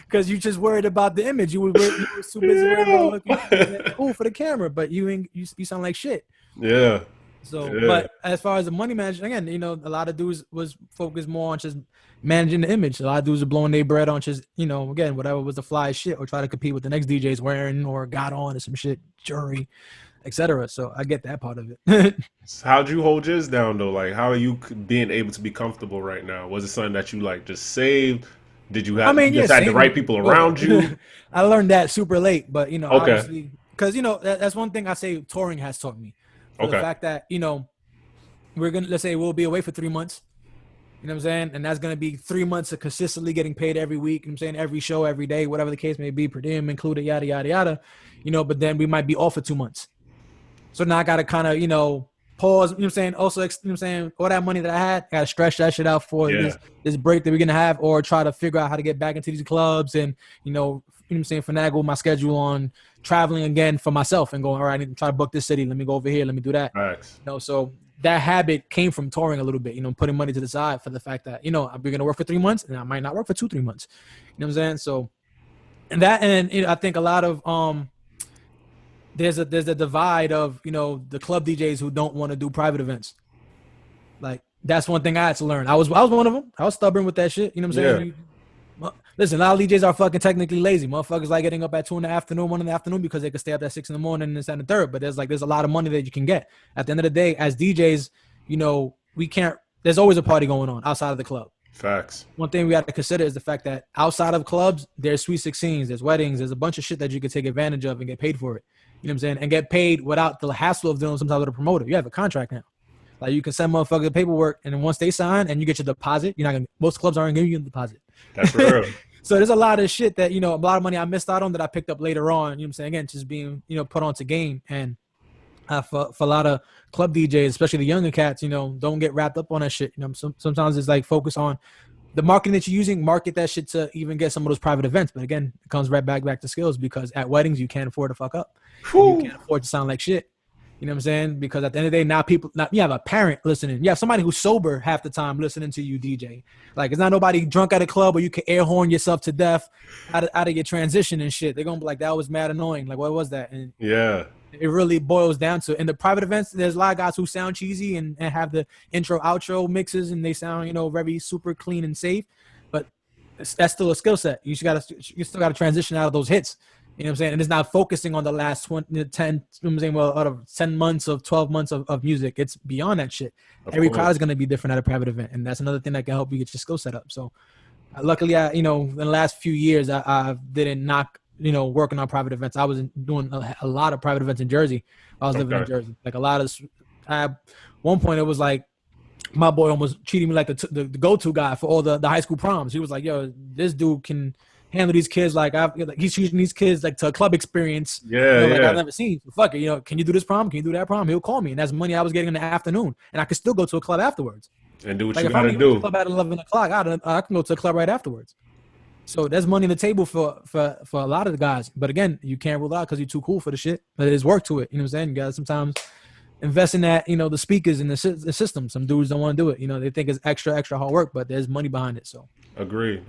S2: Because you just worried about the image. You were too busy worried about looking cool for the camera, but you sound like shit.
S1: Yeah.
S2: So, but as far as the money management, again, you know, a lot of dudes was focused more on just managing the image. A lot of dudes are blowing their bread on just, you know, again, whatever was the fly shit, or try to compete with the next DJ's wearing or got on or some shit, jewelry, etc. So I get that part of it.
S1: So how'd you hold yours down though? Like, how are you being able to be comfortable right now? Was it something that you like just saved? Did you have?
S2: I mean,
S1: You
S2: yeah,
S1: just had the right people around you?
S2: I learned that super late, but you know,
S1: Okay.
S2: obviously, because you know that's one thing I say touring has taught me, for the
S1: Okay.
S2: fact that, you know, let's say we'll be away for 3 months. You know what I'm saying? And that's going to be 3 months of consistently getting paid every week. You know what I'm saying? Every show, every day, whatever the case may be, per diem included, yada, yada, yada. You know, but then we might be off for 2 months. So now I got to kind of, you know, pause. You know what I'm saying? Also, you know what I'm saying? All that money that I had, I got to stretch that shit out for this break that we're going to have, or try to figure out how to get back into these clubs and, you know what I'm saying, finagle my schedule on traveling again for myself and going, all right, I need to try to book this city. Let me go over here. Let me do that.
S1: Nice.
S2: You know, so that habit came from touring a little bit, you know, putting money to the side for the fact that, you know, we're going to work for 3 months and I might not work for 2-3 months. You know what I'm saying? So, and you know, I think a lot of, there's a divide of, you know, the club DJs who don't want to do private events. Like, that's one thing I had to learn. I was one of them. I was stubborn with that shit. You know what I'm saying? Listen, a lot of DJs are fucking technically lazy. Motherfuckers like getting up at 2 in the afternoon, 1 in the afternoon, because they can stay up at 6 in the morning and this and the third. But there's a lot of money that you can get. At the end of the day, as DJs, you know, there's always a party going on outside of the club.
S1: Facts.
S2: One thing we have to consider is the fact that outside of clubs, there's sweet 16s, there's weddings, there's a bunch of shit that you can take advantage of and get paid for it. You know what I'm saying? And get paid without the hassle of dealing sometimes with a promoter. You have a contract now. Like, you can send motherfuckers the paperwork, and then once they sign and you get your deposit, most clubs aren't giving you a deposit.
S1: That's real.
S2: So there's a lot of shit that, you know, a lot of money I missed out on that I picked up later on. You know what I'm saying? Again, just being, you know, put onto game. And for a lot of club DJs, especially the younger cats, you know, don't get wrapped up on that shit. You know, sometimes it's like focus on the marketing that you're using, market that shit to even get some of those private events. But again, it comes right back to skills, because at weddings, you can't afford to fuck up. You can't afford to sound like shit. You know what I'm saying? Because at the end of the day, you have a parent listening. You have somebody who's sober half the time listening to you DJ. Like, it's not nobody drunk at a club where you can air horn yourself to death out of your transition and shit. They're going to be like, that was mad annoying. Like, what was that? And
S1: yeah,
S2: it really boils down to, in the private events, there's a lot of guys who sound cheesy and have the intro outro mixes, and they sound, you know, very super clean and safe. But that's still a skill set. You still got to transition out of those hits. You know what I'm saying? And it's not focusing on the last 10, you know what I'm saying, well, out of 10 months of 12 months of music. It's beyond that shit. Every crowd is going to be different at a private event. And that's another thing that can help you get your skill set up. So luckily, you know, in the last few years, I didn't knock, you know, working on private events. I was doing a lot of private events in Jersey. I was living in Jersey. Like, a lot of, at one point, it was like, my boy almost treated me like the go-to guy for all the high school proms. He was like, yo, this dude can handle these kids like he's teaching these kids like to a club experience.
S1: Yeah,
S2: you know, like I've never seen. So fuck it, you know, can you do this prom? Can you do that prom? He'll call me, and that's money I was getting in the afternoon, and I could still go to a club afterwards
S1: and do what
S2: like
S1: you
S2: if
S1: gotta
S2: I'm
S1: do.
S2: To the club at 11 o'clock, I can go to a club right afterwards. So there's money on the table for a lot of the guys. But again, you can't rule out because you're too cool for the shit. But there's work to it. You know what I'm saying? You guys sometimes invest in that, you know, the speakers and the system. Some dudes don't want to do it. You know, they think it's extra hard work, but there's money behind it. So
S1: Agree.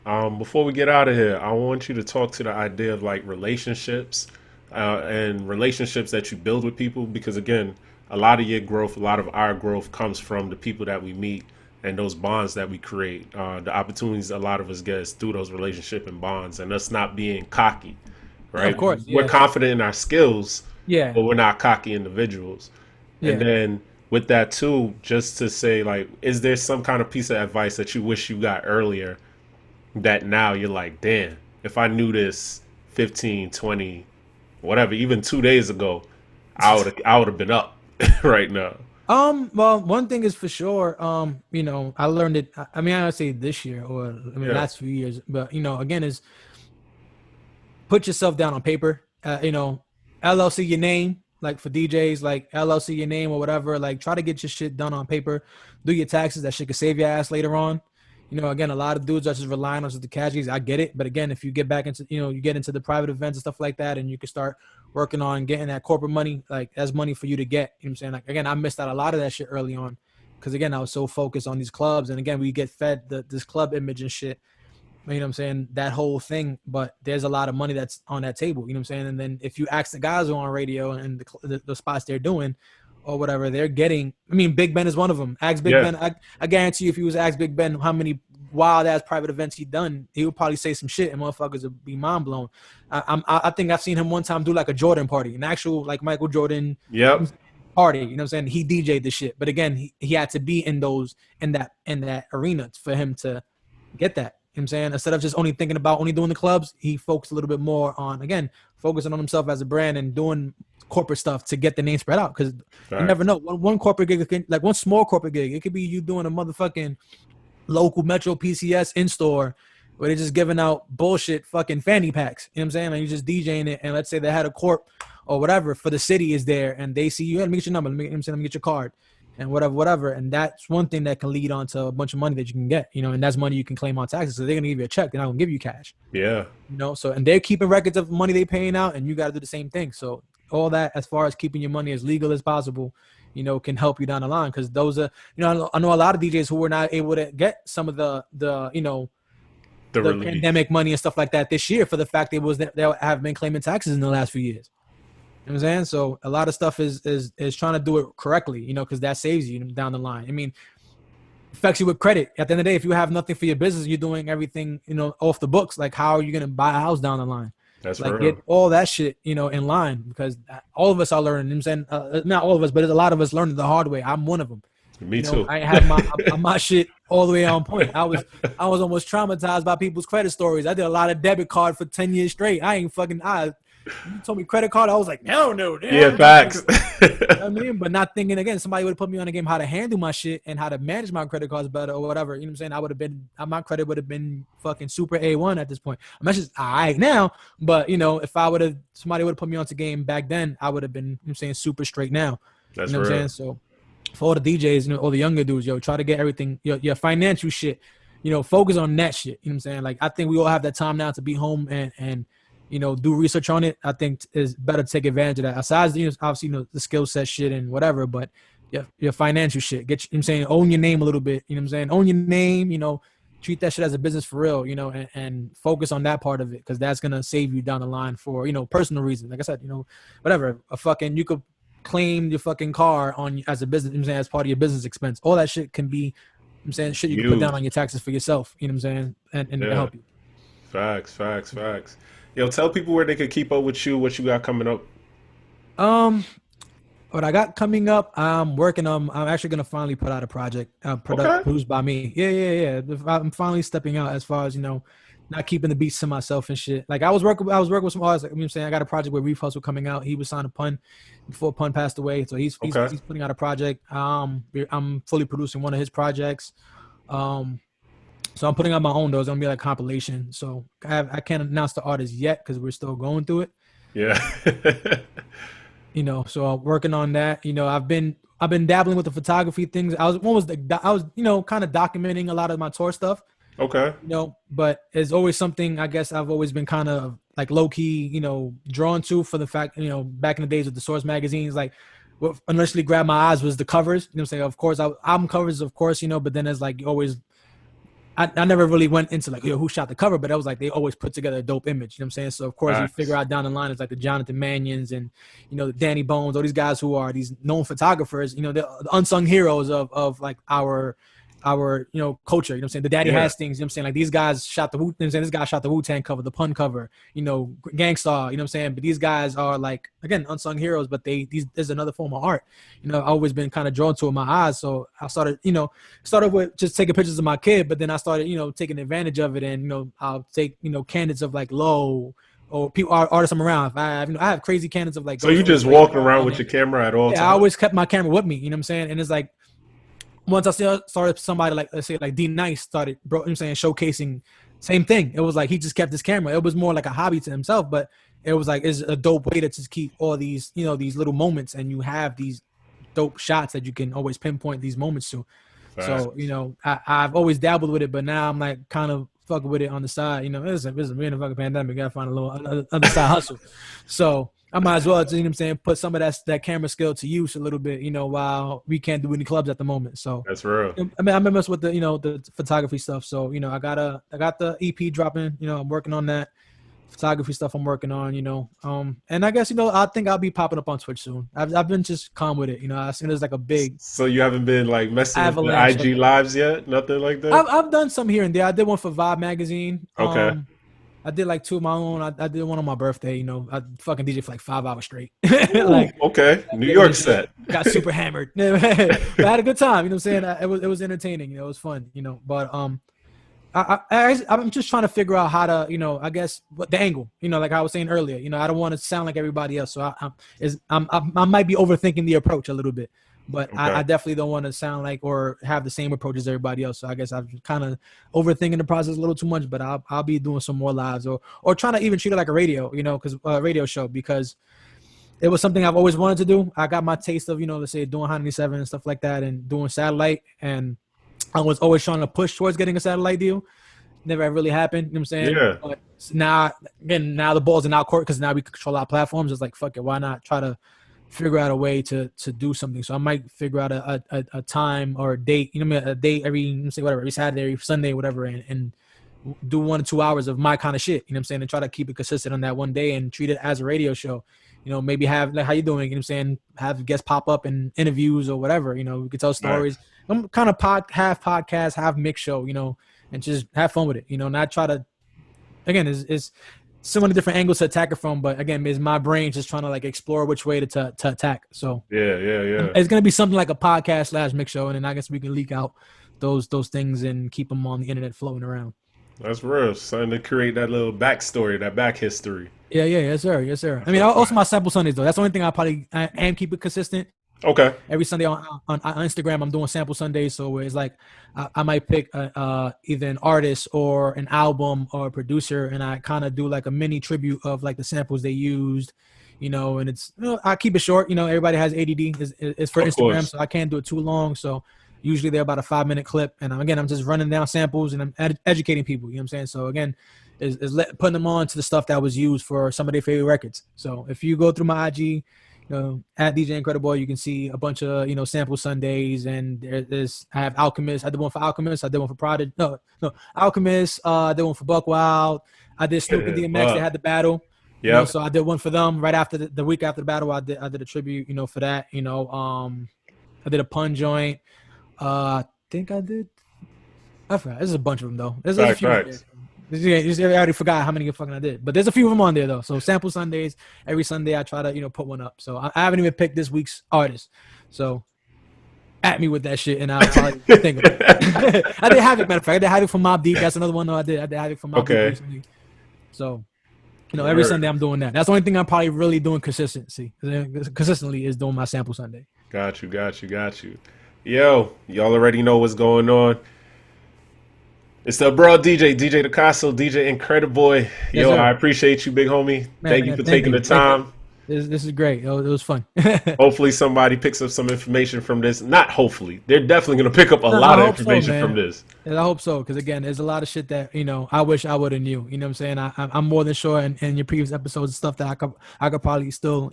S1: Before we get out of here, I want you to talk to the idea of like relationships and relationships that you build with people, because again, a lot of your growth, a lot of our growth comes from the people that we meet and those bonds that we create. The opportunities a lot of us get is through those relationship and bonds, and us not being cocky, right?
S2: Yeah, of course,
S1: we're confident in our skills,
S2: yeah,
S1: but we're not cocky individuals.
S2: Yeah.
S1: And then with that too, just to say, like, is there some kind of piece of advice that you wish you got earlier that now you're like, damn, if I knew this 15, 20, whatever, even 2 days ago, I would have been up right now?
S2: Well, one thing is for sure, you know, I learned it. I mean, I would say this year or last few years, but you know, again, is put yourself down on paper. You know, LLC your name, like for DJs, like LLC your name or whatever. Like, try to get your shit done on paper. Do your taxes. That shit could save your ass later on. You know, again, a lot of dudes are just relying on just the casualties. I get it. But again, if you get back into, you know, you get into the private events and stuff like that, and you can start working on getting that corporate money, like that's money for you to get. You know what I'm saying? Like, again, I missed out a lot of that shit early on because, again, I was so focused on these clubs. And again, we get fed this club image and shit. You know what I'm saying? That whole thing. But there's a lot of money that's on that table. You know what I'm saying? And then if you ask the guys who are on radio and the spots they're doing, or whatever, they're getting. I mean, Big Ben is one of them. Ask Big Ben. I guarantee you, if you was to ask Big Ben how many wild ass private events he done, he would probably say some shit, and motherfuckers would be mind blown. I think I've seen him one time do like a Jordan party, an actual like Michael Jordan party. You know what I'm saying? He DJ'd the shit, but again, he had to be in that arena for him to get that. You know what I'm saying? Instead of just only thinking about only doing the clubs, he focused a little bit more on, again, focusing on himself as a brand and doing corporate stuff to get the name spread out. Because you never know. One corporate gig, like one small corporate gig, it could be you doing a motherfucking local Metro PCS in-store where they're just giving out bullshit fucking fanny packs. You know what I'm saying? Like, you're just DJing it, and let's say they had a corp or whatever for the city is there, and they see you, let me get your number, let me get your card. And whatever. And that's one thing that can lead on to a bunch of money that you can get, you know, and that's money you can claim on taxes. So they're going to give you a check. They're not going to give you cash.
S1: Yeah.
S2: You know, so, and they're keeping records of money they paying out, and you got to do the same thing. So all that, as far as keeping your money as legal as possible, you know, can help you down the line. Cause those are, you know, I know a lot of DJs who were not able to get some of the you know, the pandemic money and stuff like that this year for the fact they have been claiming taxes in the last few years. You know what I'm saying? So a lot of stuff is trying to do it correctly, you know, because that saves you down the line. I mean, affects you with credit. At the end of the day, if you have nothing for your business, you're doing everything, you know, off the books. Like, how are you going to buy a house down the line?
S1: That's
S2: like,
S1: real.
S2: get all that shit, you know, in line, because all of us are learning. You know what I'm saying? Not all of us, but there's a lot of us learning the hard way. I'm one of them.
S1: Me too.
S2: I have my shit all the way on point. I was almost traumatized by people's credit stories. I did a lot of debit card for 10 years straight. You told me credit card, I was like, no.
S1: Yeah, facts.
S2: You know what I mean? But not thinking, again, somebody would have put me on the game how to handle my shit and how to manage my credit cards better or whatever. You know what I'm saying? My credit would have been fucking super A1 at this point. I'm just all right now, but you know, if somebody would have put me onto game back then, I would have been, you know what I'm saying, super straight now.
S1: That's
S2: you know what I'm saying? So for all the DJs, you know, all the younger dudes, try to get everything, your financial shit, you know, focus on that shit. You know what I'm saying? Like, I think we all have that time now to be home and you know, do research on it. I think is better to take advantage of that. Aside, you know, obviously, you know, the skill set shit and whatever, but your financial shit. You know what I'm saying? Own your name a little bit. You know what I'm saying? Own your name, you know, treat that shit as a business for real, you know, and focus on that part of it, because that's going to save you down the line for, you know, personal reasons. Like I said, you know, whatever, you could claim your fucking car on as a business, you know what I'm saying, as part of your business expense. All that shit can be, you know what I'm saying, shit you can put down on your taxes for yourself, you know what I'm saying, and it can help you.
S1: Facts. Yo, tell people where they could keep up with you, what you got coming up.
S2: What I got coming up, I'm actually going to finally put out a project produced by me. Yeah. I'm finally stepping out as far as, you know, not keeping the beats to myself and shit. Like, I was working with some artists. Like, you know what I'm saying, I got a project with Reef Hustle coming out. He was signed to Pun before Pun passed away. So he's putting out a project. I'm fully producing one of his projects. So I'm putting out my own, though. It's going to be like compilation. So I can't announce the artist yet because we're still going through it.
S1: Yeah.
S2: You know, so I'm working on that. You know, I've been dabbling with the photography things. I was you know, kind of documenting a lot of my tour stuff.
S1: Okay.
S2: You know, but it's always something, I guess, I've always been kind of like low key, you know, drawn to, for the fact, you know, back in the days with the Source magazines, like what initially grabbed my eyes was the covers. You know what I'm saying? Of course, album covers, of course, you know, but then it's like you always, I never really went into like, who shot the cover, but it was like they always put together a dope image. You know what I'm saying? So of course you figure out down the line, it's like the Jonathan Manions and, you know, the Danny Bones, all these guys who are these known photographers, you know, the unsung heroes of like our you know, culture. You know what I'm saying? The Daddy Hastings, you know what I'm saying? Like, these guys shot the this guy shot the Wu-Tang cover, the Pun cover, you know, Gangstar, you know what I'm saying? But these guys are like, again, unsung heroes, but there's another form of art. You know, I've always been kind of drawn to in my eyes. So I started with just taking pictures of my kid, but then I started, you know, taking advantage of it. And, you know, I'll take, you know, candidates of like Low or people, artists I'm around. I have crazy candidates of like.
S1: So you just walking around with your camera at all times?
S2: Yeah, I always kept my camera with me, you know what I'm saying? And it's like, once I started somebody like, let's say like D Nice started, bro, you know what I'm saying, showcasing, same thing. It was like he just kept his camera. It was more like a hobby to himself, but it was like, it's a dope way to just keep all these, you know, these little moments, and you have these dope shots that you can always pinpoint these moments to. Fast. So, you know, I've always dabbled with it, but now I'm like kind of fucking with it on the side. You know, it's a fucking pandemic. Gotta find a little other side hustle. So I might as well, you know what I'm saying, put some of that camera skill to use a little bit, you know, while we can't do any clubs at the moment. So
S1: that's real.
S2: I mean, I'm mess with the, you know, the photography stuff. So, you know, I got the EP dropping, you know, I'm working on that. photography stuff I'm working on, and I guess, I think I'll be popping up on Twitch soon. I've been just calm with it. As soon as like a big.
S1: So you haven't been like messing with the
S2: avalanche
S1: IG lives yet? Nothing like that?
S2: I've done some here and there. I did one for Vibe magazine.
S1: Okay.
S2: I did like 2 of my own. I did one on my birthday. I fucking DJ for like 5 hours straight.
S1: Ooh, okay, New York set.
S2: Got super hammered. But I had a good time. You know what I'm saying? It was entertaining. It was fun. But I'm just trying to figure out how to, I guess what the angle. Like I was saying earlier. I don't want to sound like everybody else. So I might be overthinking the approach a little bit. But okay. I definitely don't want to sound like or have the same approach as everybody else. So I guess I'm kind of overthinking the process a little too much. But I'll be doing some more lives or trying to even treat it like a radio, because radio show, because it was something I've always wanted to do. I got my taste of, let's say doing Hot 97 and stuff like that and doing satellite. And I was always trying to push towards getting a satellite deal. Never really happened. You know what I'm saying?
S1: Yeah.
S2: But now the ball's in our court because now we control our platforms. It's like, fuck it. Why not try to figure out a way to do something? So I might figure out a time or a date, a date every Saturday, every Sunday, whatever, and do 1 or 2 hours of my kind of shit, and try to keep it consistent on that one day and treat it as a radio show. Maybe have like, how you doing? Have guests pop up in interviews or whatever, we could tell stories. Right. I'm kind of half podcast, half mix show, and just have fun with it, not try to, again, is so many different angles to attack it from, but again, is my brain just trying to like explore which way to attack. So
S1: yeah.
S2: It's gonna be something like a podcast / mix show, and then I guess we can leak out those things and keep them on the internet floating around.
S1: That's real. Something to create that little backstory, that back history.
S2: Yeah, yes sir. I mean, also my sample Sundays though. That's the only thing I am keep it consistent.
S1: Okay.
S2: Every Sunday on Instagram, I'm doing sample Sundays. So it's like I might pick either an artist or an album or a producer, and I kind of do like a mini tribute of like the samples they used, and it's, I keep it short. Everybody has ADD. It's for Instagram, course. So I can't do it too long. So usually they're about a 5-minute clip. And again, I'm just running down samples and I'm educating people. You know what I'm saying? So again, is putting them on to the stuff that was used for some of their favorite records. So if you go through my IG, at DJ IncrediBoi, you can see a bunch of, sample Sundays, and I have Alchemist. I did one for Alchemist. I did one for Prodigy. No, Alchemist. I did one for Buck Wild. I did Snoop and DMX. They had the battle. Yeah. So I did one for them right after the week after the battle. I did a tribute, for that. I did a pun joint. I think I did. I forgot. There's a bunch of them though. There's a few. I already forgot how many fucking I did, but there's a few of them on there though. So sample Sundays, every Sunday I try to put one up. So I haven't even picked this week's artist. So at me with that shit, and I'll probably think of it. I did Havoc, matter of fact. I did Havoc from Mobb Deep. That's another one though. I did Havoc from Mobb Deep recently. So every Sunday I'm doing that. That's the only thing I'm probably really doing consistently is doing my sample Sunday.
S1: Got you. Yo, y'all already know what's going on. It's the abroad DJ DCaso, DJ IncrediBoi. Yo, yes, I appreciate you, big homie. Thank you for taking the time.
S2: This is great. It was fun.
S1: Hopefully somebody picks up some information from this. Not hopefully. They're definitely going to pick up a lot of information from this.
S2: And I hope so, because again, there's a lot of shit that, I wish I would have knew. You know what I'm saying? I'm more than sure in your previous episodes and stuff that I could probably still,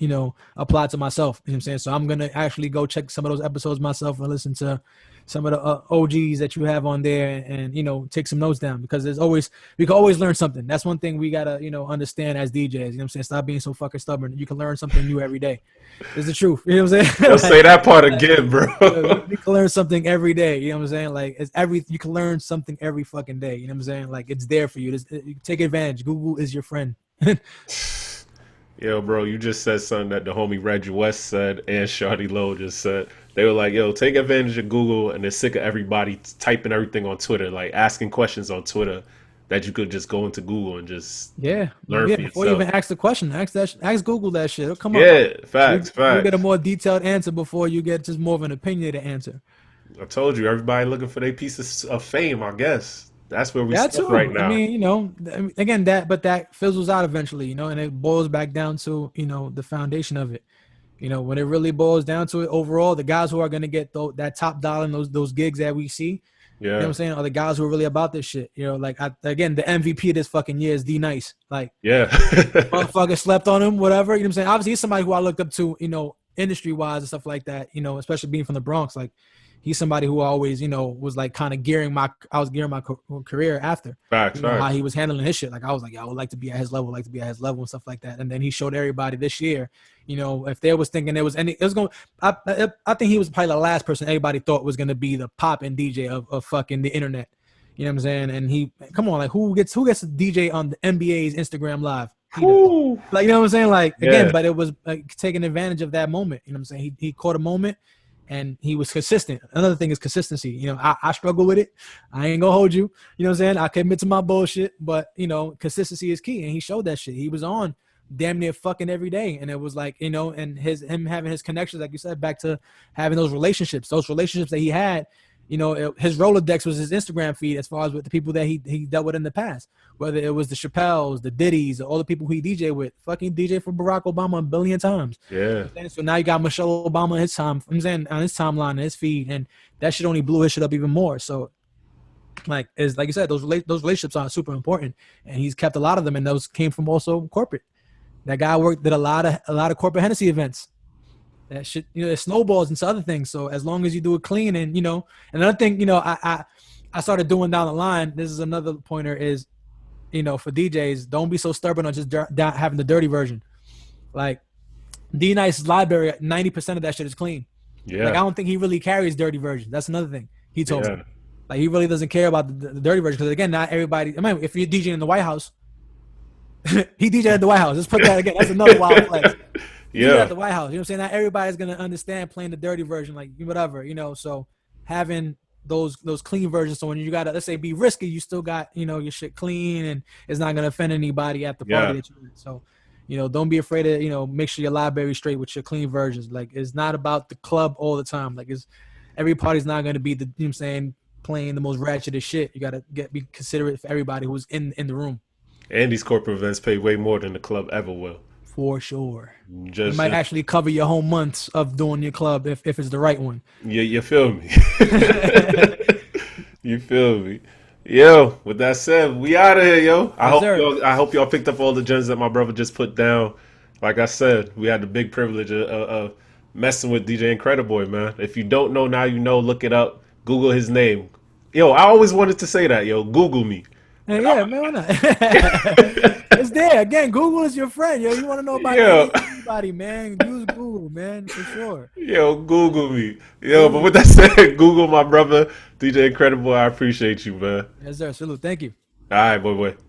S2: apply to myself. You know what I'm saying? So I'm going to actually go check some of those episodes myself and listen to some of the OGs that you have on there and, take some notes down, because we can always learn something. That's one thing we got to, understand as DJs. You know what I'm saying? Stop being so fucking stubborn. You can learn something new every day. It's the truth. You know what I'm saying?
S1: Don't say that part again, bro.
S2: You can learn something every day. You know what I'm saying? Like you can learn something every fucking day. You know what I'm saying? Like it's there for you. You take advantage. Google is your friend.
S1: Yo, bro, you just said something that the homie Reggie West said and Shawty Lowe just said. They were like, yo, take advantage of Google, and they're sick of everybody typing everything on Twitter, like asking questions on Twitter that you could just go into Google and just learn for yourself.
S2: Before you even ask the question, ask Google that shit. It'll come up.
S1: Yeah, facts.
S2: You get a more detailed answer before you get just more of an opinionated answer.
S1: I told you, everybody looking for their pieces of fame, I guess. That's where we stuck right now.
S2: I mean, again, that fizzles out eventually, and it boils back down to, the foundation of it. When it really boils down to it, overall, the guys who are going to get that top dollar and those gigs that we see, you know what I'm saying, are the guys who are really about this shit. Again, the MVP of this fucking year is D Nice. Like, yeah, motherfucker slept on him, whatever. You know what I'm saying? Obviously, he's somebody who I looked up to, industry wise and stuff like that. Especially being from the Bronx, like. he's somebody who always, was like kind of I was gearing my career after.
S1: Facts,
S2: How he was handling his shit. Like I was like, I would like to be at his level, and stuff like that. And then he showed everybody this year, if they was thinking there was any, it was going. I think he was probably the last person everybody thought was going to be the poppin' DJ of fucking the internet. You know what I'm saying? And he, come on, like who gets to DJ on the NBA's Instagram Live? Like, you know what I'm saying? Like, again, but it was taking advantage of that moment. You know what I'm saying? He caught a moment and he was consistent. Another thing is consistency. I struggle with it. I ain't gonna hold you. You know what I'm saying? I can admit to my bullshit, but, consistency is key. And he showed that shit. He was on damn near fucking every day. And it was like, and him having his connections, like you said, back to having those relationships that he had. His Rolodex was his Instagram feed as far as with the people that he dealt with in the past, whether it was the Chappelles, the Diddy's, all the people who he DJ with, fucking DJ for Barack Obama a billion times.
S1: Yeah.
S2: So now you got Michelle Obama on his timeline, his feed, and that shit only blew his shit up even more. So, like you said, those relationships are super important, and he's kept a lot of them, and those came from also corporate. That guy did a lot of corporate Hennessy events. That shit, it snowballs into other things. So as long as you do it clean and, another thing, I started doing down the line, this is another pointer is, for DJs, don't be so stubborn on just having the dirty version. Like D-Nice's library, 90% of that shit is clean.
S1: Yeah.
S2: Like I don't think he really carries dirty versions. That's another thing he told me. Like he really doesn't care about the dirty version. Because again, not everybody, if you're DJing in the White House, he DJed at the White House. Let's put that again. That's another wild flex. Yeah, at the White House. You know what I'm saying? Not everybody's gonna understand playing the dirty version, like whatever, So having those clean versions, so when you gotta, let's say, be risky, you still got your shit clean and it's not gonna offend anybody at the party that you're in. So, don't be afraid to make sure your library straight with your clean versions. Like it's not about the club all the time. Like every party's not gonna be the what I'm saying, playing the most ratchetest shit. You gotta be considerate for everybody who's in the room.
S1: And these corporate events pay way more than the club ever will.
S2: For sure. You might actually cover your whole months of doing your club if it's the right one.
S1: Yeah, you feel me? You feel me? Yo, with that said, we out of here, yo. I hope y'all picked up all the gems that my brother just put down. Like I said, we had the big privilege of messing with DJ IncrediBoi, man. If you don't know, now you know. Look it up. Google his name. Yo, I always wanted to say that, yo. Google me.
S2: Hey, yeah, man, why not? It's there. Again, Google is your friend, yo. You want to know about anybody, man? Use Google, man, for sure.
S1: Yo, Google me. Yo, but with that said, Google my brother, DJ IncrediBoi. I appreciate you, man.
S2: Yes, sir. Salute. Thank you.
S1: All right, boy.